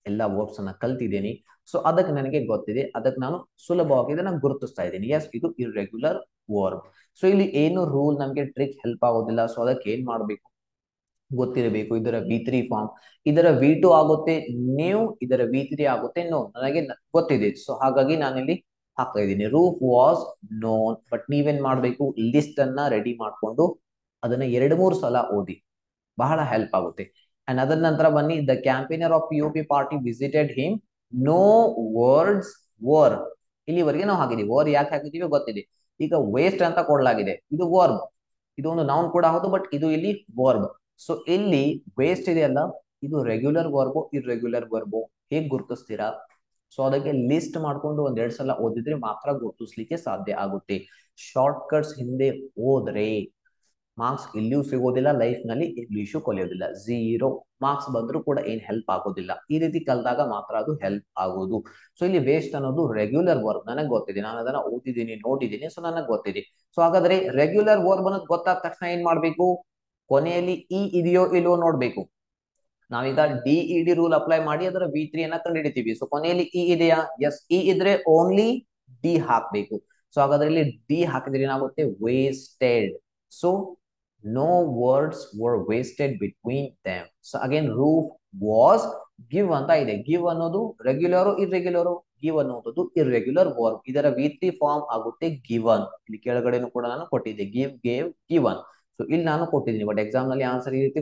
ಎಲ್ಲ ವರ್ಬ್ಸ್ ಅನ್ನ ಕಲ್ತಿದ್ದೀನಿ. ಸೊ ಅದಕ್ಕೆ ನನಗೆ ಗೊತ್ತಿದೆ, ಅದಕ್ಕೆ ನಾನು ಸುಲಭವಾಗಿ ಇದನ್ನ ಗುರುತಿಸ್ತಾ ಇದ್ದೀನಿ. ಎಸ್, ಇದು ಇರ್ರೆಗ್ಯುಲರ್ ವರ್ಬ್. ಸೊ ಇಲ್ಲಿ ಏನು ರೂಲ್ ನಮಗೆ ಟ್ರಿಕ್ ಹೆಲ್ಪ್ ಆಗೋದಿಲ್ಲ. ಸೊ ಅದಕ್ಕೆ ಏನ್ ಮಾಡ್ಬೇಕು? ಗೊತ್ತಿರಬೇಕು. ಇದರ V3 ಫಾರ್ಮ್, ಇದರ V2 ಆಗುತ್ತೆ ನೀವು, ಇದರ V3 ಆಗುತ್ತೆ ನೋ. ನನಗೆ ಗೊತ್ತಿದೆ. ಸೊ ಹಾಗಾಗಿ ನಾನಿಲ್ಲಿ ಹಾಕ್ತಾ ಇದ್ದೀನಿ ರೂಫ್ ವಾಸ್ ನೋನ್. ಬಟ್ ನೀವೇನ್ ಮಾಡ್ಬೇಕು? ಲಿಸ್ಟ್ ಅನ್ನ ರೆಡಿ ಮಾಡ್ಕೊಂಡು ಅದನ್ನ 2-3 ಸಲ ಓದಿ, ಬಹಳ ಹೆಲ್ಪ್ ಆಗುತ್ತೆ. ಅಂಡ್ ಅದರ ನಂತರ ಬನ್ನಿ, the campaigner of POP party visited him. No words were. ಇಲ್ಲಿವರೆಗೆ ನಾವು ಹಾಕಿದೀವಿ. ವರ್ ಯಾಕೆ ಹಾಕಿದೀವಿ ಗೊತ್ತಿದೆ. ಈಗ ವೇಸ್ಟ್ ಅಂತ ಕೊಡಲಾಗಿದೆ, ಇದು ವರ್ಬ್, ಇದು ಒಂದು ನೌನ್ ಕೂಡ ಹೌದು, ಬಟ್ ಇದು ಇಲ್ಲಿ ವರ್ಬ್. ಸೊ ಇಲ್ಲಿ ವೇಸ್ಟ್ ಇದೆಯಲ್ಲ, ಇದು ರೆಗ್ಯುಲರ್ ವರ್ಬೋ ಇರ್ರೆಗ್ಯುಲರ್ ವರ್ಬೋ ಹೇಗ್ ಗುರುತಿಸ್ತೀರಾ? ಸೊ ಅದಕ್ಕೆ ಲಿಸ್ಟ್ ಮಾಡ್ಕೊಂಡು 1-2 ಸಲ ಓದಿದ್ರೆ ಮಾತ್ರ ಗುರುತಿಸ್ಲಿಕ್ಕೆ ಸಾಧ್ಯ ಆಗುತ್ತೆ. ಶಾರ್ಟ್ ಕಟ್ಸ್ ಹಿಂದೆ ಹೋದ್ರೆ ಮಾರ್ಕ್ಸ್ ಇಲ್ಲಿಯೂ ಸಿಗೋದಿಲ್ಲ, ಲೈಫ್ ನಲ್ಲಿ ಇಂಗ್ಲಿಷು ಕಲಿಯೋದಿಲ್ಲ. 0 ಮಾರ್ಕ್ಸ್ ಬಂದ್ರೂ ಕೂಡ ಏನ್ ಹೆಲ್ಪ್ ಆಗೋದಿಲ್ಲ. ಈ ರೀತಿ ಕಲ್ದಾಗ ಮಾತ್ರ ಅದು ಹೆಲ್ಪ್ ಆಗೋದು. ಸೊ ಇಲ್ಲಿ ವೇಸ್ಟ್ ಅನ್ನೋದು ರೆಗ್ಯುಲರ್ ವರ್ಬ್. ನನಗೆ ಗೊತ್ತಿದೆ, ನಾನು ಅದನ್ನ ಓದಿದ್ದೀನಿ, ನೋಡಿದ್ದೀನಿ. ಸೊ ನನಗೆ ಗೊತ್ತಿದೆ. ಸೊ ಹಾಗಾದ್ರೆ ರೆಗ್ಯುಲರ್ ವರ್ಬ್ ಅನ್ನೋದು ಗೊತ್ತಾದ ತಕ್ಷಣ ಏನ್ ಮಾಡ್ಬೇಕು? ಕೊನೆಯಲ್ಲಿ ಇ ಇದೆಯೋ ಇಲ್ವೋ ನೋಡ್ಬೇಕು. ನಾವೀಗ DED ರೂಲ್ ಅಪ್ಲೈ ಮಾಡಿ ಅದರ V3 ಅನ್ನ ಕಂಡುಹಿಡಿತೀವಿ. ಸೊ ಕೊನೆಯಲ್ಲಿ ಇ ಇದೆಯಾ? ಎಸ್, ಇ ಇದ್ರೆ ಓನ್ಲಿ ಡಿ ಹಾಕ್ಬೇಕು. ಸೊ ಹಾಗಾದ್ರೆ ಇಲ್ಲಿ ಡಿ ಹಾಕಿದ್ರೆ ಏನಾಗುತ್ತೆ? Wasted. So no words were wasted between them. So again, roof was give ಅಂತ ಇದೆ. give ಅನ್ನೋದು ರೆಗ್ಯುಲರ್ ಇರ್ರೆಗ್ಯುಲರ್? give ಅನ್ನೋದು ಇರ್ರೆಗ್ಯುಲರ್ ವರ್ಬ್. ಇದರ V3 ಫಾರ್ಮ್ ಆಗುತ್ತೆ given. ಇಲ್ಲಿ ಕೆಳಗಡೆನೂ ಕೂಡ ನಾನು ಕೊಟ್ಟಿದ್ದೆ, give, gave, given. ಸೊ ಇಲ್ಲಿ ನಾನು ಕೊಟ್ಟಿದ್ದೀನಿ, ಬಟ್ ಎಕ್ಸಾಮ್ ನಲ್ಲಿ ಆನ್ಸರ್ ಈ ರೀತಿ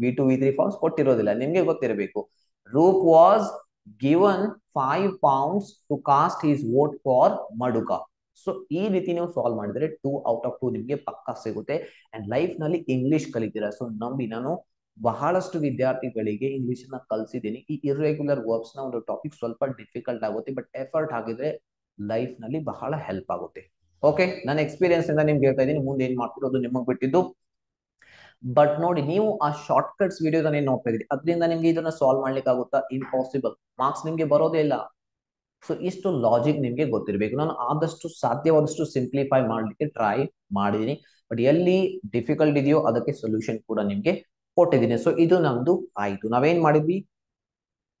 V2 V3 ಫಾರ್ಮ್ಸ್ ಕೊಟ್ಟಿರೋದಿಲ್ಲ. ನಿಮ್ಗೆ ಗೊತ್ತಿರಬೇಕು. Roof was given 5 pounds to cast his vote for Maduka. So ಈ ರೀತಿ ನೀವು ಸಾಲ್ವ್ ಮಾಡಿದ್ರೆ 2 ಔಟ್ ಆಫ್ 2 ನಿಮ್ಗೆ ಪಕ್ಕಾ ಸಿಗುತ್ತೆ. ಅಂಡ್ ಲೈಫ್ ನಲ್ಲಿ ಇಂಗ್ಲಿಷ್ ಕಲಿತೀರಾ. ಸೊ ನಂಬಿ, ನಾನು ಬಹಳಷ್ಟು ವಿದ್ಯಾರ್ಥಿಗಳಿಗೆ ಇಂಗ್ಲಿಷ್ ನ ಕಲ್ಸಿದ್ದೀನಿ. ಈ ಇರ್ರೆಗ್ಯುಲರ್ ವರ್ಬ್ಸ್ ನ ಒಂದು ಟಾಪಿಕ್ ಸ್ವಲ್ಪ ಡಿಫಿಕಲ್ಟ್ ಆಗುತ್ತೆ, ಬಟ್ ಎಫರ್ಟ್ ಆಗಿದ್ರೆ ಲೈಫ್ ನಲ್ಲಿ ಬಹಳ ಹೆಲ್ಪ್ ಆಗುತ್ತೆ. ಓಕೆ, ನನ್ನ ಎಕ್ಸ್ಪೀರಿಯನ್ಸ್ ಇಂದ ನಿಮ್ಗೆ ಹೇಳ್ತಾ ಇದ್ದೀನಿ. ಮುಂದೆ ಏನ್ ಮಾಡ್ತಿರೋದು ನಿಮಗೆ ಬಿಟ್ಟಿದ್ದು. ಬಟ್ ನೋಡಿ, ನೀವು ಆ ಶಾರ್ಟ್ ಕಟ್ಸ್ ವಿಡಿಯೋದ ಏನ್ ನೋಡ್ತಾ ಇದ್ರಿ, ಅದರಿಂದ ನಿಮ್ಗೆ ಇದನ್ನ ಸಾಲ್ವ್ ಮಾಡ್ಲಿಕ್ಕೆ ಆಗುತ್ತಾ? ಇಂಪಾಸಿಬಲ್. ಮಾರ್ಕ್ಸ್ ನಿಮ್ಗೆ ಬರೋದೇ ಇಲ್ಲ. ಸೊ ಇಷ್ಟು ಲಾಜಿಕ್ ನಿಮ್ಗೆ ಗೊತ್ತಿರಬೇಕು. ನಾನು ಆದಷ್ಟು ಸಾಧ್ಯವಾದಷ್ಟು ಸಿಂಪ್ಲಿಫೈ ಮಾಡ್ಲಿಕ್ಕೆ ಟ್ರೈ ಮಾಡಿದೀನಿ, ಬಟ್ ಎಲ್ಲಿ ಡಿಫಿಕಲ್ಟ್ ಇದೆಯೋ ಅದಕ್ಕೆ ಸೊಲ್ಯೂಷನ್ ಕೂಡ ನಿಮ್ಗೆ ಕೊಟ್ಟಿದ್ದೀನಿ. ಸೊ ಇದು ನಮ್ದು ಆಯ್ತು. ನಾವೇನ್ ಮಾಡಿದ್ವಿ?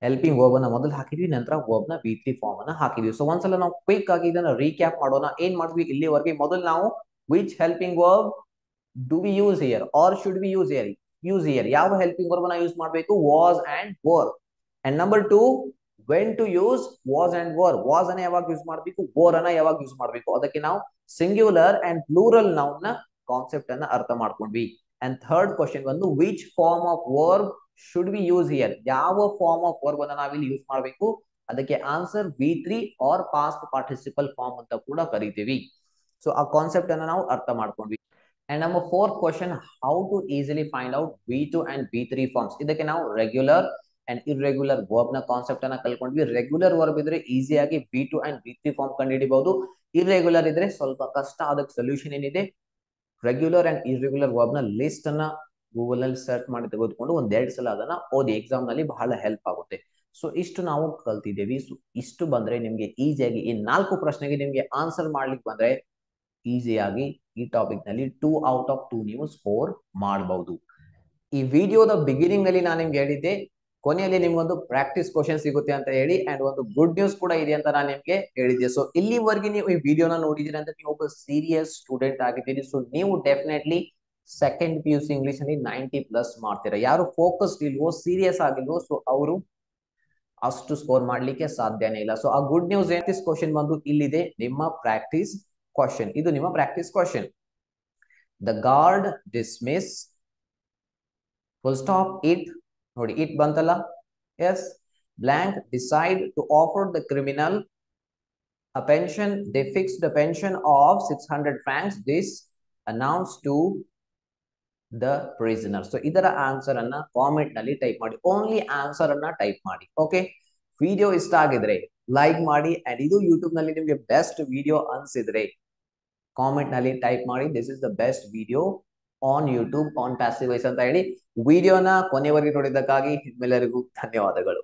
ಹೆಲ್ಪಿಂಗ್ ವರ್ಬ್ ಅನ್ನ ಮೊದಲು ಹಾಕಿದ್ವಿ, ನಂತರ ವರ್ಬ್ ನ V3 ಫಾರ್ಮ್ ಅನ್ನ ಹಾಕಿದ್ವಿ. ಸೊ ಒಂದ್ಸಲ ನಾವು ಕ್ವಿಕ್ ಆಗಿ ಇದನ್ನ ರೀಕ್ಯಾಪ್ ಮಾಡೋಣ. ಏನ್ ಮಾಡಿದ್ವಿ ಇಲ್ಲಿವರೆಗೆ? ಮೊದಲು ನಾವು which helping verb do we use here or should we use here? Use here. ಯಾವ ಹೆಲ್ಪಿಂಗ್ ವರ್ಬ್ ನ ಯೂಸ್ ಮಾಡಬೇಕು? was and were. And number 2, when to use was and were. was ಅನ್ನ ಯಾವಾಗ ಯೂಸ್ ಮಾಡಬೇಕು, were ಅನ್ನ ಯಾವಾಗ ಯೂಸ್ ಮಾಡಬೇಕು? ಅದಕ್ಕೆ ನಾವು ಸಿಂಗ್ಯುಲರ್ ಅಂಡ್ ಪ್ಲೂರಲ್ ನೌನ್ ನ ಕಾನ್ಸೆಪ್ಟ್ ಅನ್ನ ಅರ್ಥ ಮಾಡ್ಕೊಂಡ್ವಿ. ಅಂಡ್ ಥರ್ಡ್ ಕ್ವಶನ್ ಬಂದು which form of verb should we use here? ಯಾವ ಫಾರ್ಮ್ ಆಫ್ ವರ್ಬ್ ಅನ್ನ ನಾವಿಲ್ಲಿ ಯೂಸ್ ಮಾಡಬೇಕು? ಅದಕ್ಕೆ answer V3 or past participle form ಅಂತ ಕೂಡ ಕರಿತೀವಿ. ಸೊ ಆ ಕಾನ್ಸೆಪ್ಟ್ ಅನ್ನ ನಾವು ಅರ್ಥ ಮಾಡ್ಕೊಂಡ್ವಿ. ಅಂಡ್ ನಮ್ಮ fourth question, how to easily find out V2 and V3 forms? ಇದಕ್ಕೆ ನಾವು ರೆಗ್ಯುಲರ್ ಅಂಡ್ ಇರ್ರೆಗ್ಯುಲರ್ ವರ್ಬ್ ನ ಕಾನ್ಸೆಪ್ಟ್ ಅನ್ನ ಕಲ್ಕೊಂಡ್ವಿ. ರೆಗ್ಯುಲರ್ ವರ್ಬ್ ಇದ್ರೆ ಈಸಿಯಾಗಿ V2 and V3 form ಕಂಡುಹಿಡಿಬಹುದು. Irregular ಇದ್ರೆ ಸ್ವಲ್ಪ ಕಷ್ಟ. ಅದಕ್ಕೆ ಸೊಲ್ಯೂಷನ್ ಏನಿದೆ? ರೆಗ್ಯುಲರ್ ಅಂಡ್ ಇರ್ರೆಗ್ಯುಲರ್ ವರ್ಬ್ ನ ಲಿಸ್ಟ್ ಅನ್ನ ಗೂಗಲ್ ನಲ್ಲಿ ಸರ್ಚ್ ಮಾಡಿ ತೆಗೆದುಕೊಂಡು ಒಂದೆರಡು ಸಲ ಅದನ್ನ ಓದಿ. ಎಕ್ಸಾಮ್ ನಲ್ಲಿ ಬಹಳ ಹೆಲ್ಪ್ ಆಗುತ್ತೆ. ಸೊ ಇಷ್ಟು ನಾವು ಕಲ್ತಿದ್ದೇವೆ. ಸೊ ಇಷ್ಟು ಬಂದ್ರೆ ನಿಮ್ಗೆ ಈಸಿಯಾಗಿ ಈ 4 ಪ್ರಶ್ನೆಗೆ ನಿಮ್ಗೆ ಆನ್ಸರ್ ಮಾಡ್ಲಿಕ್ಕೆ ಬಂದ್ರೆ ಈಸಿಯಾಗಿ ಈ ಟಾಪಿಕ್ ನಲ್ಲಿ 2 ಔಟ್ ಆಫ್ 2 ನೀವು ಸ್ಕೋರ್ ಮಾಡಬಹುದು. ಈ ವಿಡಿಯೋದ ಬಿಗಿನಿಂಗ್ ನಲ್ಲಿ ನಾನು ನಿಮ್ಗೆ ಹೇಳಿದ್ದೆ ಕೊನೆಯಲ್ಲಿ ನಿಮ್ಗೊಂದು ಪ್ರಾಕ್ಟೀಸ್ ಕ್ವಶನ್ ಸಿಗುತ್ತೆ ಅಂತ ಹೇಳಿ, ಅಂಡ್ ಒಂದು ಗುಡ್ ನ್ಯೂಸ್ ಕೂಡ ಇದೆ ಅಂತ ನಾನು ನಿಮ್ಗೆ ಹೇಳಿದ್ದೆ. ಸೊ ಇಲ್ಲಿವರೆಗೆ ನೀವು ಈ ವಿಡಿಯೋನ ನೋಡಿದಿರಿ ಅಂತ ನೀವು ಒಬ್ಬ ಸೀರಿಯಸ್ ಸ್ಟೂಡೆಂಟ್ ಆಗಿದ್ದೀರಿ. ಸೊ ನೀವು ಡೆಫಿನೆಟ್ಲಿ ಸೆಕೆಂಡ್ PUC ಇಂಗ್ಲಿಷ್ ಅಲ್ಲಿ 90+ ಮಾಡ್ತೀರಾ. ಯಾರು ಫೋಕಸ್ಡ್ ಇಲ್ವೋ, ಸೀರಿಯಸ್ ಆಗಿಲ್ವೋ, ಸೊ ಅವರು ಅಷ್ಟು ಸ್ಕೋರ್ ಮಾಡ್ಲಿಕ್ಕೆ ಸಾಧ್ಯನೇ ಇಲ್ಲ. ಸೊ ಆ ಗುಡ್ ನ್ಯೂಸ್ ಕ್ವಶನ್ ಬಂದು ಇಲ್ಲಿದೆ, ನಿಮ್ಮ ಪ್ರಾಕ್ಟೀಸ್ ಕ್ವಶನ್. ಇದು ನಿಮ್ಮ practice question. The guard dismiss full stop it. ನೋಡಿ, ಇಟ್ ಬಂತಲ್ಲ? Yes. Blank decide to offer the criminal a pension. They fixed the pension of 600 francs. This announced to the prisoner. So ಇದರ ಆನ್ಸರ್ ಅನ್ನ ಕಾಮೆಂಟ್ ನಲ್ಲಿ ಟೈಪ್ ಮಾಡಿ. ಓನ್ಲಿ ಆನ್ಸರ್ ಅನ್ನ ಟೈಪ್ ಮಾಡಿ. ಓಕೆ, ವಿಡಿಯೋ ಇಷ್ಟ ಆಗಿದ್ರೆ ಲೈಕ್ ಮಾಡಿ, ಅಂಡ್ ಇದು ಯೂಟ್ಯೂಬ್ ನಲ್ಲಿ ನಿಮ್ಗೆ ಬೆಸ್ಟ್ ವಿಡಿಯೋ ಅನ್ಸಿದ್ರೆ ಕಾಮೆಂಟ್ ನಲ್ಲಿ ಟೈಪ್ ಮಾಡಿ, this is the best video on YouTube on passive voice ಅಂತ ಹೇಳಿ. ವಿಡಿಯೋನ ಕೊನೆವರೆಗೆ ನೋಡಿದ್ದಕ್ಕಾಗಿ ನಿಮ್ಮೆಲ್ಲರಿಗೂ ಧನ್ಯವಾದಗಳು.